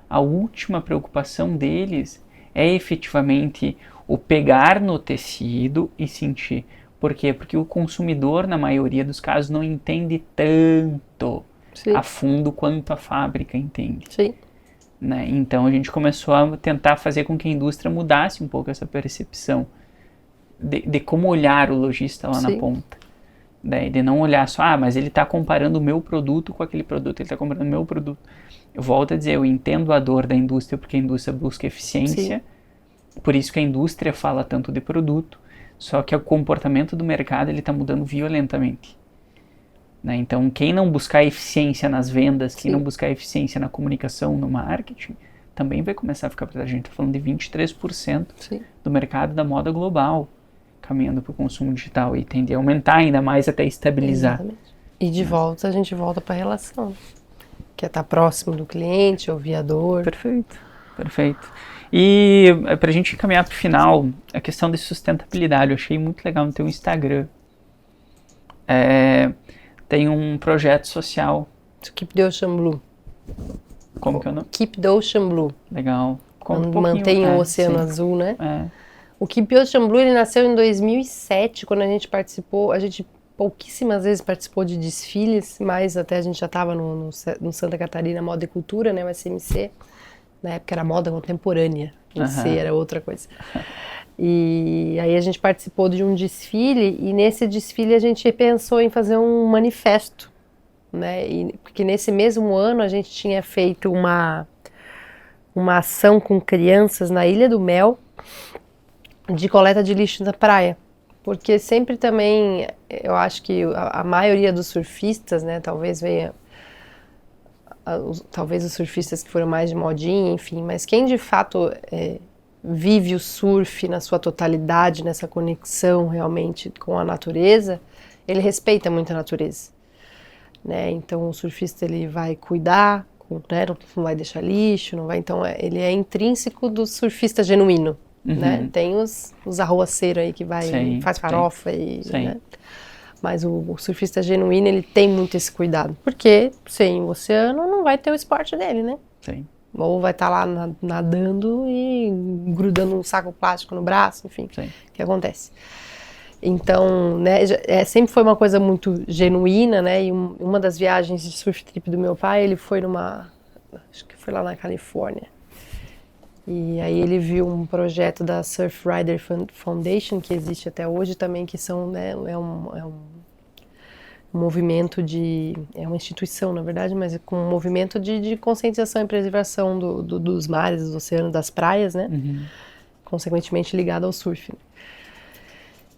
A última preocupação deles é efetivamente o pegar no tecido e sentir. Por quê? Porque o consumidor, na maioria dos casos, não entende tanto Sim. a fundo quanto a fábrica entende. Sim. Né? Então a gente começou a tentar fazer com que a indústria mudasse um pouco essa percepção de como olhar o lojista lá Sim. na ponta. De não olhar só, mas ele está comparando o meu produto com aquele produto, ele está comparando o meu produto. Eu volto a dizer, eu entendo a dor da indústria porque a indústria busca eficiência, por isso que a indústria fala tanto de produto, só que o comportamento do mercado ele está mudando violentamente. Né? Então, quem não buscar eficiência nas vendas, quem não buscar eficiência na comunicação, no marketing, também vai começar a ficar para trás. A gente está falando de 23% do mercado da moda global caminhando para o consumo digital e tende a aumentar ainda mais até estabilizar. Exatamente. E de volta, a gente volta para a relação, que é estar próximo do cliente, ouvir a dor. Perfeito, perfeito. E para a gente caminhar para o final, a questão de sustentabilidade, eu achei muito legal no teu Instagram. Tem um projeto social. Keep the Ocean Blue. Como que é o nome? Keep the Ocean Blue. Legal. Mantém o oceano azul, né? O Keep the Ocean Blue, ele nasceu em 2007, quando a gente participou, a gente pouquíssimas vezes participou de desfiles, mas até a gente já estava no Santa Catarina Moda e Cultura, né, o SMC, na época era moda contemporânea, o C era outra coisa. E aí a gente participou de um desfile, e nesse desfile a gente pensou em fazer um manifesto, né, porque nesse mesmo ano a gente tinha feito uma ação com crianças na Ilha do Mel, de coleta de lixo na praia, porque sempre também, eu acho que a maioria dos surfistas, né, talvez os surfistas que foram mais de modinha, enfim, mas quem de fato vive o surf na sua totalidade, nessa conexão realmente com a natureza, ele respeita muito a natureza, né, então o surfista ele vai cuidar, né, não vai deixar lixo, não vai, então ele é intrínseco do surfista genuíno. Né? Tem os arroaceiros aí que faz farofa né? Mas o surfista genuíno, ele tem muito esse cuidado, porque sem o oceano não vai ter o esporte dele, né? Sim. Ou vai estar lá nadando e grudando um saco plástico no braço, enfim, o que acontece. Então, né, sempre foi uma coisa muito genuína, né? E uma das viagens de surf trip do meu pai, ele foi acho que foi lá na Califórnia. E aí ele viu um projeto da Surf Rider Foundation, que existe até hoje também, que são, né, é um movimento é uma instituição, na verdade, mas é com um movimento de conscientização e preservação dos mares, dos oceanos, das praias, né, consequentemente ligado ao surf.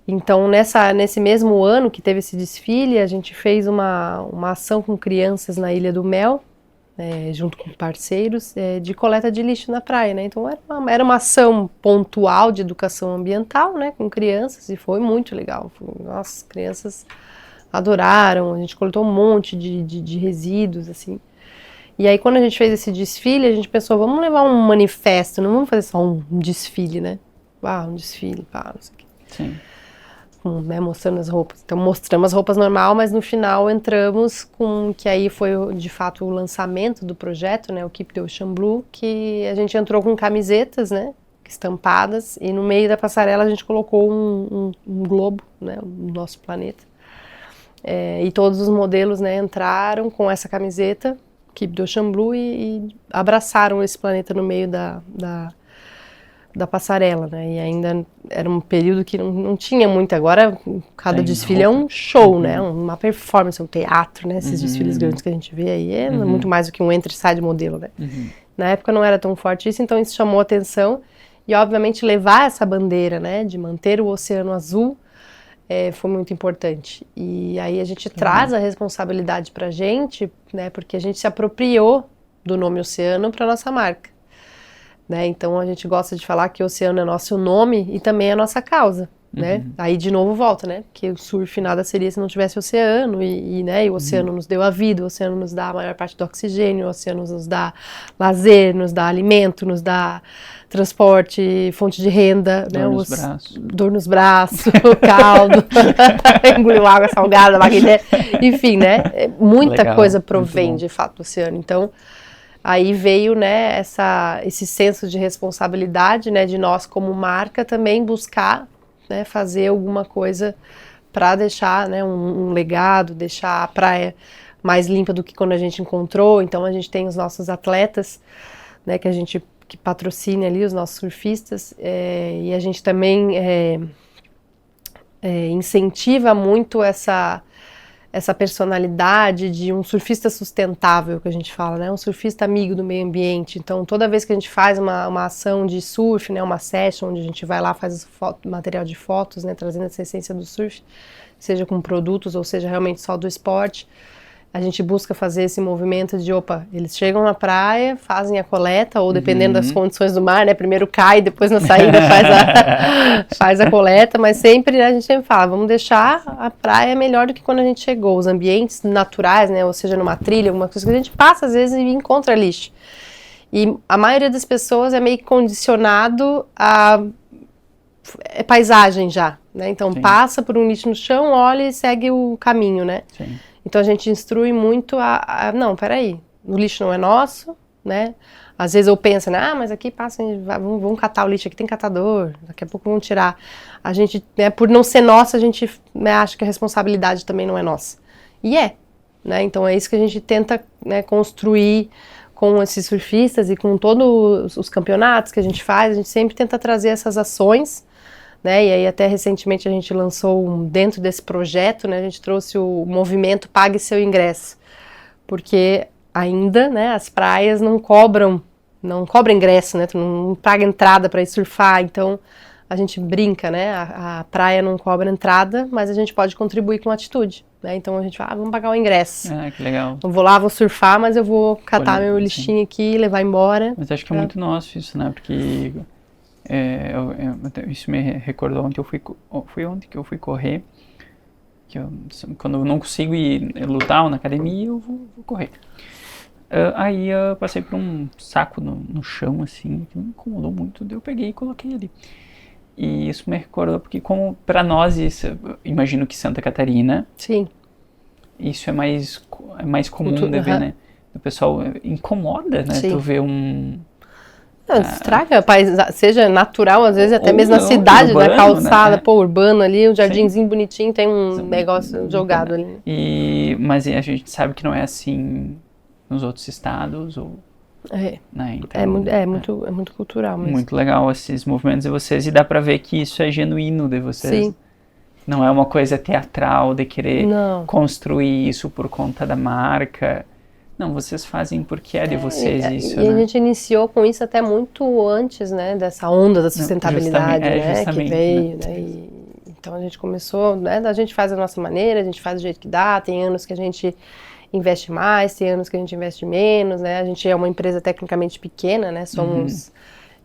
Então, nesse mesmo ano que teve esse desfile, a gente fez uma ação com crianças na Ilha do Mel, junto com parceiros, de coleta de lixo na praia, né? Então era uma ação pontual de educação ambiental, né? Com crianças, e foi muito legal. Nossa, as crianças adoraram, a gente coletou um monte de resíduos, assim. E aí quando a gente fez esse desfile, a gente pensou, vamos levar um manifesto, não vamos fazer só um desfile, né? Um desfile, não sei o quê. Sim. Né, mostrando as roupas. Então mostramos as roupas normal, mas no final entramos que aí foi de fato o lançamento do projeto, né, o Keep the Ocean Blue, que a gente entrou com camisetas, né, estampadas, e no meio da passarela a gente colocou um globo, né, o nosso planeta. E todos os modelos, né, entraram com essa camiseta, Keep the Ocean Blue, e abraçaram esse planeta no meio da passarela, né, e ainda era um período que não tinha muito, agora cada desfile é um show, né, uma performance, um teatro, né, esses desfiles grandes que a gente vê aí, é muito mais do que um entra e sai de modelo, né. Na época não era tão forte isso, então isso chamou atenção, e obviamente levar essa bandeira, né, de manter o oceano azul, foi muito importante. E aí a gente traz a responsabilidade pra gente, né, porque a gente se apropriou do nome oceano para nossa marca. Né? Então a gente gosta de falar que o oceano é nosso nome e também é nossa causa, né? Aí de novo volta, né? Porque o surf nada seria se não tivesse oceano, né? E o oceano nos deu a vida, o oceano nos dá a maior parte do oxigênio, o oceano nos dá lazer, nos dá alimento, nos dá transporte, fonte de renda, dor, né? nos braços. Dor nos braços, caldo, engoliu água salgada, magnésia, enfim, né? Muita Legal, coisa provém de fato do oceano. Então aí veio, né, esse senso de responsabilidade, né, de nós como marca também buscar, né, fazer alguma coisa para deixar, né, um legado, deixar a praia mais limpa do que quando a gente encontrou. Então a gente tem os nossos atletas, né, que patrocina ali, os nossos surfistas, e a gente também incentiva muito essa personalidade de um surfista sustentável, que a gente fala, né? Um surfista amigo do meio ambiente. Então, toda vez que a gente faz uma ação de surf, né? Uma session, onde a gente vai lá, faz material de fotos, né? Trazendo essa essência do surf, seja com produtos ou seja realmente só do esporte, a gente busca fazer esse movimento de, eles chegam na praia, fazem a coleta, ou dependendo das condições do mar, né, primeiro cai, depois na saída faz a coleta, mas sempre, né, a gente sempre fala, vamos deixar a praia melhor do que quando a gente chegou, os ambientes naturais, né, ou seja, numa trilha, alguma coisa que a gente passa às vezes e encontra lixo. E a maioria das pessoas é meio condicionado a paisagem já, né, então passa por um lixo no chão, olha e segue o caminho, né. Sim. Então a gente instrui muito não, peraí, o lixo não é nosso, né? Às vezes eu penso, né, mas aqui passam, vamos catar o lixo, aqui tem catador, daqui a pouco vão tirar. A gente, né, por não ser nossa, a gente, né, acha que a responsabilidade também não é nossa. E né? Então é isso que a gente tenta, né, construir com esses surfistas e com todos os campeonatos que a gente sempre tenta trazer essas ações, né, e aí até recentemente a gente lançou dentro desse projeto, né, a gente trouxe o movimento Pague Seu Ingresso, porque ainda, né, as praias não cobram ingresso, né, tu não paga entrada para ir surfar, então a gente brinca, né, a praia não cobra entrada, mas a gente pode contribuir com atitude, né, então a gente fala, vamos pagar o ingresso. Ah, que legal. Eu vou lá, vou surfar, mas eu vou catar meu lixinho aqui, levar embora. Mas acho que é muito nosso isso, né, porque... isso me recordou ontem ontem que eu fui correr, quando eu não consigo ir lutar na academia, eu vou correr. Aí eu passei por um saco no chão, assim, que me incomodou muito, daí eu peguei e coloquei ali. E isso me recordou, porque como para nós, isso, imagino que Santa Catarina, sim, isso é mais comum de ver, né? O pessoal incomoda, né? Sim. Tu vê estraga, seja natural, às vezes até mesmo na cidade, urbano, na calçada, né? Urbano ali, um jardinzinho bonitinho, tem um negócio jogado ali. Mas a gente sabe que não é assim nos outros estados, né? Então, é muito cultural mesmo. Muito legal esses movimentos de vocês, e dá pra ver que isso é genuíno de vocês. Sim. Não é uma coisa teatral de querer Não. construir isso por conta da marca. Não, vocês fazem porque é de vocês isso, e né? a gente iniciou com isso até muito antes, né, dessa onda da sustentabilidade, né, que veio, né, então a gente começou, né, a gente faz da nossa maneira, a gente faz do jeito que dá, tem anos que a gente investe mais, tem anos que a gente investe menos, né, a gente é uma empresa tecnicamente pequena, né, somos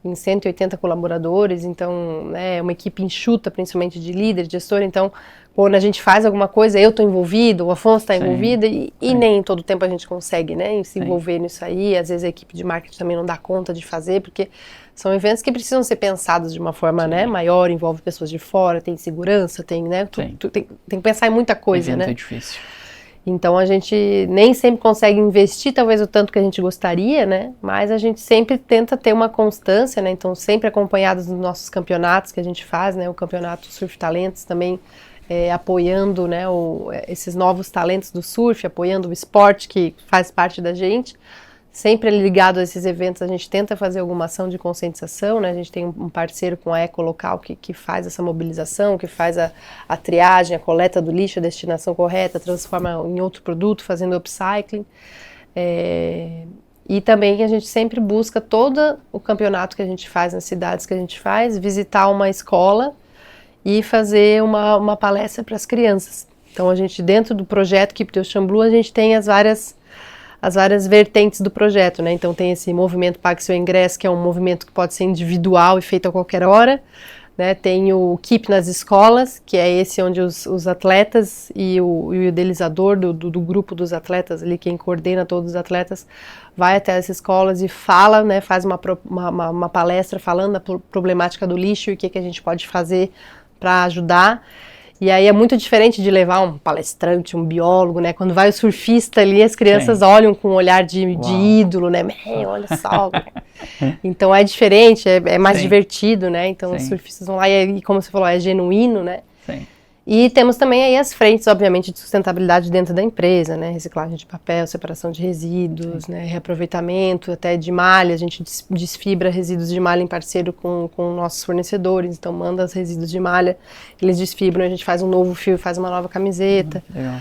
em 180 colaboradores, então, né, é uma equipe enxuta, principalmente de líder, de gestor, então, quando a gente faz alguma coisa, eu estou envolvido, o Afonso está envolvido, e nem todo tempo a gente consegue, né, se envolver nisso aí, às vezes a equipe de marketing também não dá conta de fazer, porque são eventos que precisam ser pensados de uma forma, né, maior, envolve pessoas de fora, tem segurança, tem, né, tem que pensar em muita coisa, evento né. É difícil. Então a gente nem sempre consegue investir talvez o tanto que a gente gostaria, né? Mas a gente sempre tenta ter uma constância, né? Então sempre acompanhados dos nossos campeonatos que a gente faz, né? O campeonato Surf Talentos também apoiando, né? Esses novos talentos do surf, apoiando o esporte que faz parte da gente. Sempre ligado a esses eventos, a gente tenta fazer alguma ação de conscientização, né? A gente tem um parceiro com a Ecolocal que faz essa mobilização, que faz a triagem, a coleta do lixo, a destinação correta, transforma em outro produto, fazendo upcycling. E também a gente sempre busca todo o campeonato que a gente faz nas cidades que a gente faz, visitar uma escola e fazer uma palestra para as crianças. Então a gente, dentro do projeto Keep the Ocean Blue, a gente tem as várias vertentes do projeto, né? Então tem esse movimento Pague Seu Ingresso, que é um movimento que pode ser individual e feito a qualquer hora, né? Tem o Keep nas escolas, que é esse onde os atletas e o idealizador do grupo dos atletas, ali quem coordena todos os atletas, vai até as escolas e fala, né? Faz uma palestra falando da problemática do lixo e o que a gente pode fazer para ajudar. E aí é muito diferente de levar um palestrante, um biólogo, né? Quando vai o surfista ali, as crianças olham com um olhar de ídolo, né? Olha só. Então é diferente, é mais divertido, né? Então os surfistas vão lá e, como você falou, é genuíno, né? Sim. E temos também aí as frentes, obviamente, de sustentabilidade dentro da empresa, né? Reciclagem de papel, separação de resíduos, né? Reaproveitamento até de malha, a gente desfibra resíduos de malha em parceiro com nossos fornecedores, então manda os resíduos de malha, eles desfibram, a gente faz um novo fio, faz uma nova camiseta. Legal.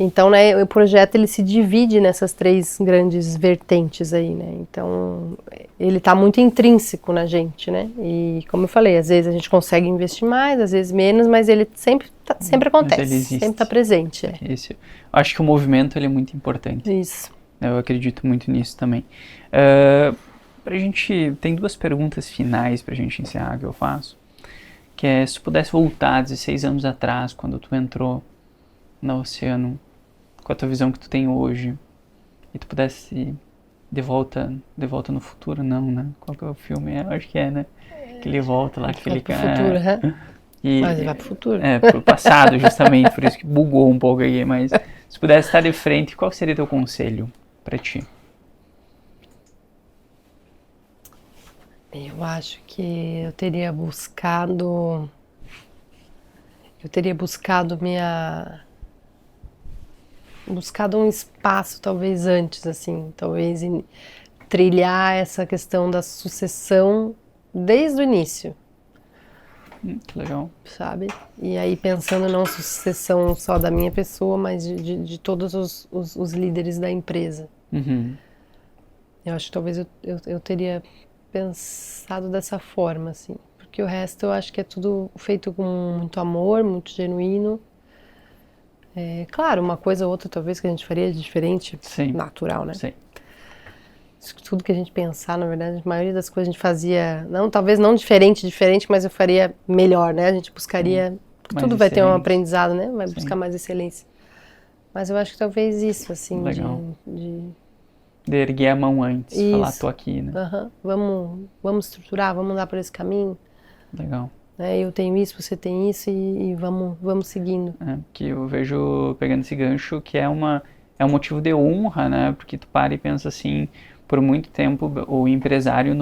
Então, né, o projeto ele se divide nessas 3 grandes vertentes aí, né? Então, ele está muito intrínseco na gente, né? E como eu falei, às vezes a gente consegue investir mais, às vezes menos, mas ele sempre acontece, sempre está presente. Isso. Acho que o movimento ele é muito importante. Isso. Eu acredito muito nisso também. Pra gente, tem 2 perguntas finais pra gente encerrar que eu faço, que é, se tu pudesse voltar 16 anos atrás, quando tu entrou na Oceano, com a tua visão que tu tem hoje, e tu pudesse ir de volta no futuro, não, né? Qual que é o filme? Eu acho que é, né? Que ele volta lá, que ele... Pro futuro, mas ele vai pro futuro. Pro passado, justamente, por isso que bugou um pouco aqui, mas se pudesse estar de frente, qual seria teu conselho pra ti? Eu acho que eu teria buscado um espaço talvez antes, assim, talvez trilhar essa questão da sucessão desde o início. Que legal. Sabe? E aí pensando não sucessão só da minha pessoa, mas de todos os líderes da empresa. Uhum. Eu acho que talvez eu teria pensado dessa forma, assim. Porque o resto eu acho que é tudo feito com muito amor, muito genuíno. Claro, uma coisa ou outra talvez que a gente faria diferente, Sim. Natural, né? Sim. Tudo que a gente pensar, na verdade, a maioria das coisas a gente fazia, talvez não diferente, mas eu faria melhor, né? A gente buscaria, tudo vai ter um aprendizado, né? Vai buscar mais excelência. Mas eu acho que talvez isso, assim, legal. De erguer a mão antes, isso. Falar, tô aqui, né? Vamos estruturar, vamos andar por esse caminho. Legal. Eu tenho isso, você tem isso e vamos seguindo. Que eu vejo, pegando esse gancho, que é um motivo de honra, né? Porque tu para e pensa assim, por muito tempo o empresário,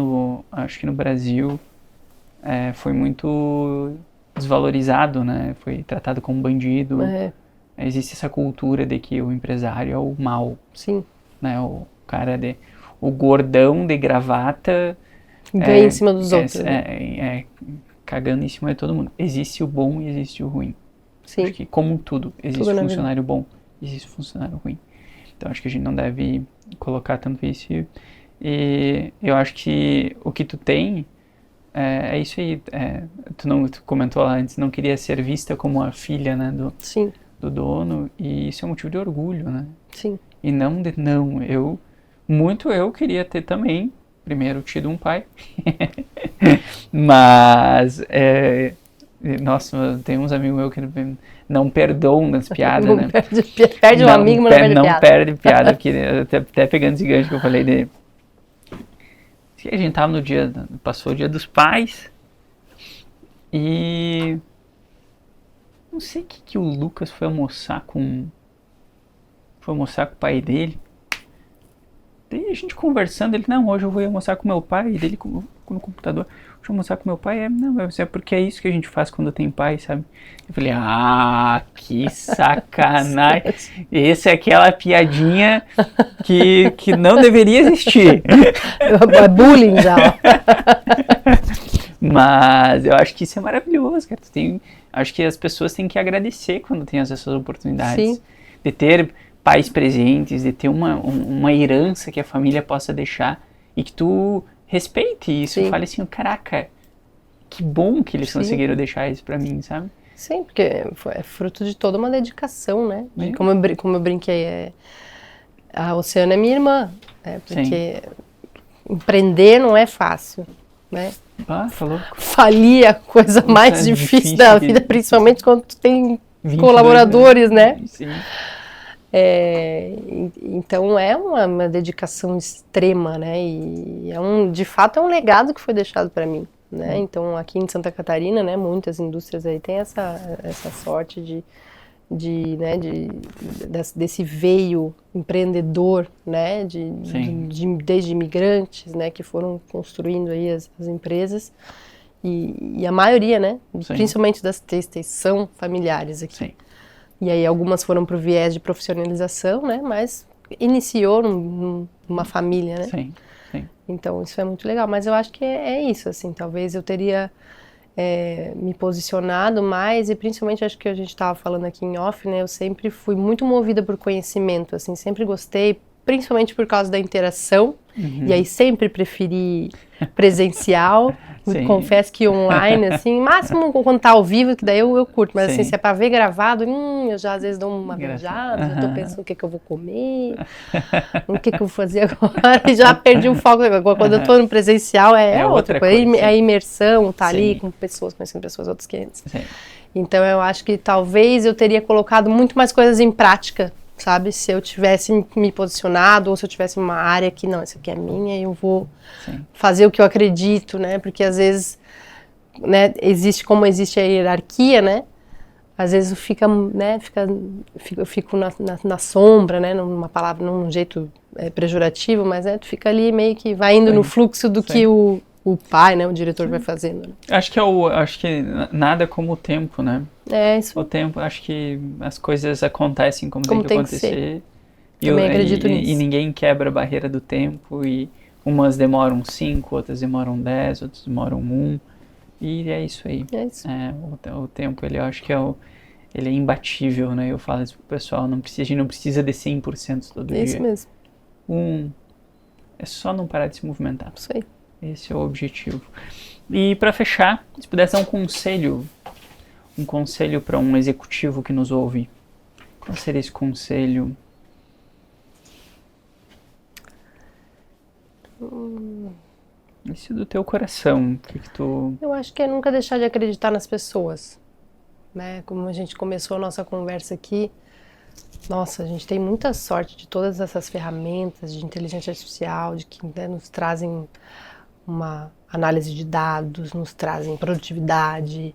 acho que no Brasil, foi muito desvalorizado, né? Foi tratado como bandido. Existe essa cultura de que o empresário é o mal. Sim. Né? O cara o gordão de gravata ganha em cima dos outros. Cagando em cima de todo mundo. Existe o bom e existe o ruim. Sim. Acho que, como tudo, existe funcionário bom, existe funcionário ruim. Então acho que a gente não deve colocar tanto isso. E eu acho que o que tu tem é isso aí. Tu comentou lá antes, não queria ser vista como a filha, né, do dono, e isso é um motivo de orgulho, né? Sim. E não eu queria ter também, primeiro, tido um pai. Mas, nossa, tem uns amigos meus que não perdoam nas piadas, né? Perde um amigo, mas não perde piada. Porque até pegando esse gancho que eu falei de... A gente tava passou o Dia dos Pais, e... Não sei o que o Lucas foi almoçar com foi almoçar com o pai dele. Daí a gente conversando, ele, não, hoje eu vou almoçar com meu pai, e dele no computador, hoje eu vou almoçar com meu pai, não, é porque é isso que a gente faz quando tem pai, sabe? Eu falei, que sacanagem, essa é aquela piadinha que não deveria existir. É bullying já. Mas eu acho que isso é maravilhoso, cara. Acho que as pessoas têm que agradecer quando tem essas oportunidades. Sim. De ter pais presentes, de ter uma herança que a família possa deixar e que tu respeite isso. Sim. E fale assim, caraca, que bom que eles conseguiram deixar isso pra mim, sabe? Sim, porque é fruto de toda uma dedicação, né? Como eu brinquei, a Oceana é minha irmã, porque empreender não é fácil, né? Falou. Falir é a coisa mais difícil da vida, principalmente quando tu tem colaboradores, né? Sim. Então é uma dedicação extrema, né? E de fato é um legado que foi deixado para mim, né? Então aqui em Santa Catarina, né, muitas indústrias aí têm essa sorte desse veio empreendedor, né? Desde imigrantes, né, que foram construindo aí as empresas e a maioria, né, principalmente das têxteis, são familiares aqui. Sim. E aí algumas foram para o viés de profissionalização, né? Mas iniciou numa família, né? Sim. Então isso é muito legal. Mas eu acho que é isso, assim. Talvez eu teria me posicionado mais e principalmente acho que a gente estava falando aqui em off, né? Eu sempre fui muito movida por conhecimento, assim. Sempre gostei, principalmente por causa da interação. E aí sempre preferi presencial. Confesso que online, assim, máximo quando tá ao vivo, que daí eu curto, mas assim, se é pra ver gravado, eu já às vezes dou uma viajada, já tô pensando o que eu vou comer, o que eu vou fazer agora, e já perdi o foco. Agora, quando eu tô no presencial, é outra coisa, é a imersão, tá ali com pessoas, conhecendo pessoas, outros clientes. Então eu acho que talvez eu teria colocado muito mais coisas em prática, sabe? Se eu tivesse me posicionado ou se eu tivesse uma área que, não, isso aqui é minha e eu vou fazer o que eu acredito, né? Porque às vezes, né, existe a hierarquia, né? Às vezes eu fico na sombra, né? Numa palavra, num jeito pejorativo, mas tu fica ali meio que vai indo no fluxo do que o pai, né? O diretor vai fazendo. Né? Acho que nada como o tempo, né? Isso. O tempo, acho que as coisas acontecem como tem que acontecer. Também acredito nisso. E ninguém quebra a barreira do tempo e umas demoram 5, outras demoram 10, outras demoram 1. E é isso aí. É isso. O tempo, eu acho que ele é imbatível, né? Eu falo isso pro pessoal, a gente não precisa de 100% todo dia. É isso mesmo. É só não parar de se movimentar. Isso aí. Esse é o objetivo. E para fechar, se pudesse dar um conselho para um executivo que nos ouve, qual seria esse conselho? Esse do teu coração, o que tu... Eu acho que é nunca deixar de acreditar nas pessoas, né? Como a gente começou a nossa conversa aqui, nossa, a gente tem muita sorte de todas essas ferramentas de inteligência artificial, de que nos trazem uma análise de dados, nos trazem produtividade.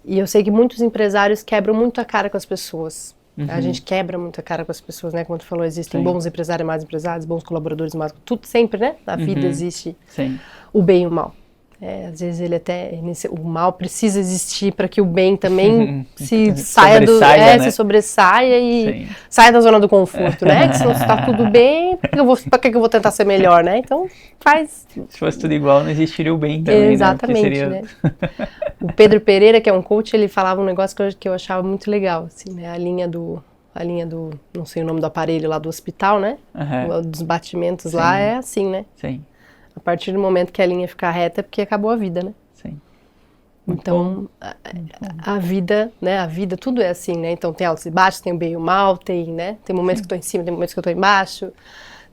E eu sei que muitos empresários quebram muito a cara com as pessoas. A gente quebra muito a cara com as pessoas, né? Como tu falou, existem bons empresários, mais empresários, bons colaboradores, mais... Tudo sempre, né? Na vida existe o bem e o mal. Às vezes o mal precisa existir para que o bem também se sobressaia e saia da zona do conforto, né? Que se não está tudo bem, para que eu vou tentar ser melhor, né? Então faz... Se fosse tudo igual, não existiria o bem também, exatamente, né? O Pedro Pereira, que é um coach, ele falava um negócio que eu achava muito legal, assim, né? A linha do, não sei o nome do aparelho lá do hospital, né? Dos batimentos lá é assim, né? Sim. A partir do momento que a linha ficar reta é porque acabou a vida, né? Sim. Então, a vida, né? A vida, tudo é assim, né? Então tem altos e baixos, tem o bem e o mal, tem momentos que eu tô em cima, tem momentos que eu tô embaixo.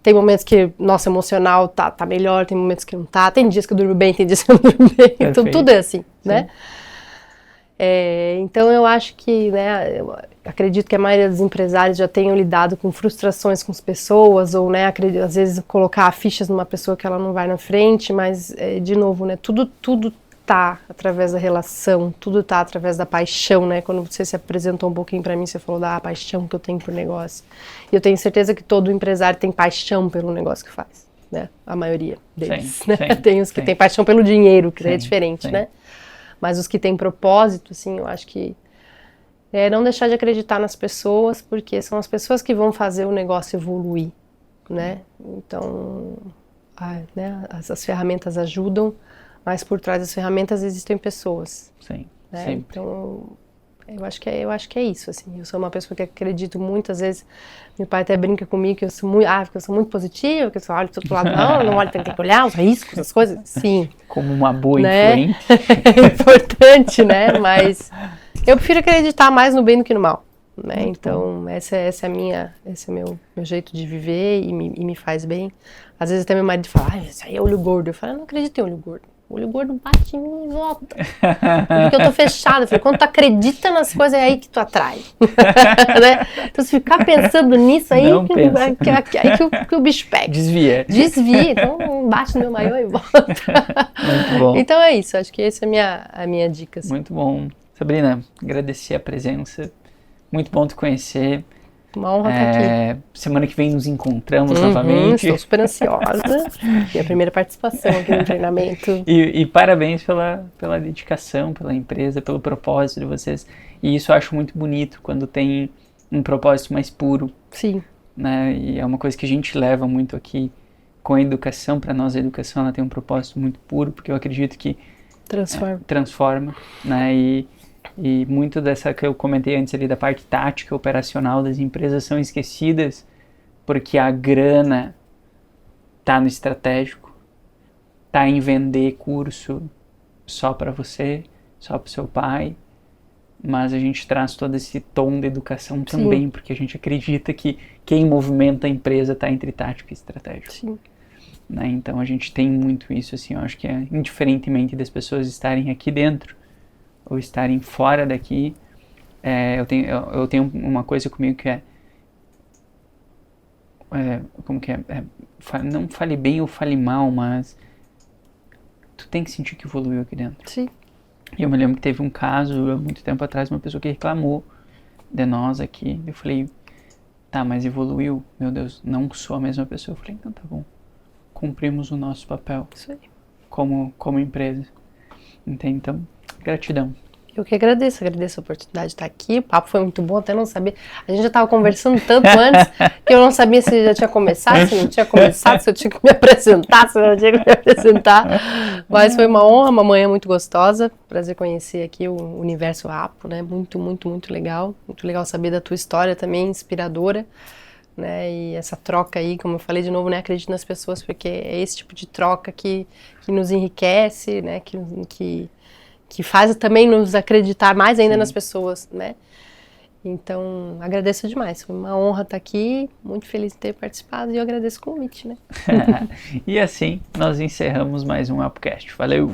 Tem momentos que nosso emocional tá melhor, tem momentos que não tá. Tem dias que eu durmo bem, tem dias que eu não durmo bem. Então tudo é assim, né? Então eu acho que, né, eu acredito que a maioria dos empresários já tenham lidado com frustrações com as pessoas, ou, né, às vezes colocar fichas numa pessoa que ela não vai na frente, mas, de novo, né, tudo tá através da relação, tudo tá através da paixão, né? Quando você se apresentou um pouquinho para mim, você falou da paixão que eu tenho por negócio. E eu tenho certeza que todo empresário tem paixão pelo negócio que faz, né? A maioria deles, né? Tem os que têm paixão pelo dinheiro, que é diferente, né? Mas os que têm propósito, assim, eu acho que é não deixar de acreditar nas pessoas, porque são as pessoas que vão fazer o negócio evoluir, né? Então, né, as ferramentas ajudam, mas por trás das ferramentas existem pessoas. Sim, né? sempre. Então, eu acho que é isso, assim. Eu sou uma pessoa que acredito muito, às vezes, meu pai até brinca comigo que eu sou muito positiva, que eu só olho para o outro lado, não olho, tem que olhar os riscos, as coisas. Sim. Como uma boa né? influente. É importante, né? Mas eu prefiro acreditar mais no bem do que no mal. Né? Então, esse é meu jeito de viver e me faz bem. Às vezes até meu marido fala, isso aí é olho gordo. Eu falo, eu não acredito em olho gordo. O olho gordo bate em mim e volta. Porque eu tô fechada. Eu falei, quando tu acredita nas coisas, é aí que tu atrai. né? Então, se ficar pensando nisso, aí que o bicho pega. Desvia. Então, bate no meu maiô e volta. Muito bom. Então é isso. Acho que essa é a minha dica. Assim. Muito bom. Sabrina, agradecer a presença. Muito bom te conhecer. Uma honra estar aqui. Semana que vem nos encontramos novamente. Estou super ansiosa. Minha primeira participação aqui no treinamento. E parabéns pela dedicação, pela empresa, pelo propósito de vocês. E isso eu acho muito bonito, quando tem um propósito mais puro. Sim. Né? E é uma coisa que a gente leva muito aqui com a educação. Para nós, a educação ela tem um propósito muito puro, porque eu acredito que transforma. Né? E muito dessa que eu comentei antes ali da parte tática, operacional das empresas são esquecidas porque a grana tá no estratégico, tá em vender curso só para você, só para o seu pai, mas a gente traz todo esse tom de educação também, Sim. porque a gente acredita que quem movimenta a empresa tá entre tático e estratégico. Sim. Né? Então a gente tem muito isso, assim, eu acho que é indiferentemente das pessoas estarem aqui dentro ou estarem fora daqui, eu tenho uma coisa comigo que não fale bem ou fale mal, mas tu tem que sentir que evoluiu aqui dentro. Sim. E eu me lembro que teve um caso, há muito tempo atrás, uma pessoa que reclamou de nós aqui. Eu falei, tá, mas evoluiu? Meu Deus, não sou a mesma pessoa. Eu falei, então tá bom, cumprimos o nosso papel. Isso aí. Como empresa. Entende? Então, gratidão. Eu que agradeço a oportunidade de estar aqui. O papo foi muito bom, até não sabia. A gente já estava conversando tanto antes que eu não sabia se já tinha começado, se não tinha começado, se eu tinha que me apresentar, se eu não tinha que me apresentar. Mas foi uma honra, uma manhã muito gostosa. Prazer conhecer aqui o Universo Apo, né? Muito, muito, muito legal. Muito legal saber da tua história também, inspiradora. Né? E essa troca aí, como eu falei de novo, né? Acredito nas pessoas, porque é esse tipo de troca que nos enriquece, né? Que faz também nos acreditar mais ainda Sim. nas pessoas, né? Então, agradeço demais. Foi uma honra estar aqui, muito feliz de ter participado e eu agradeço o convite, né? E assim, nós encerramos mais um Apocast. Valeu!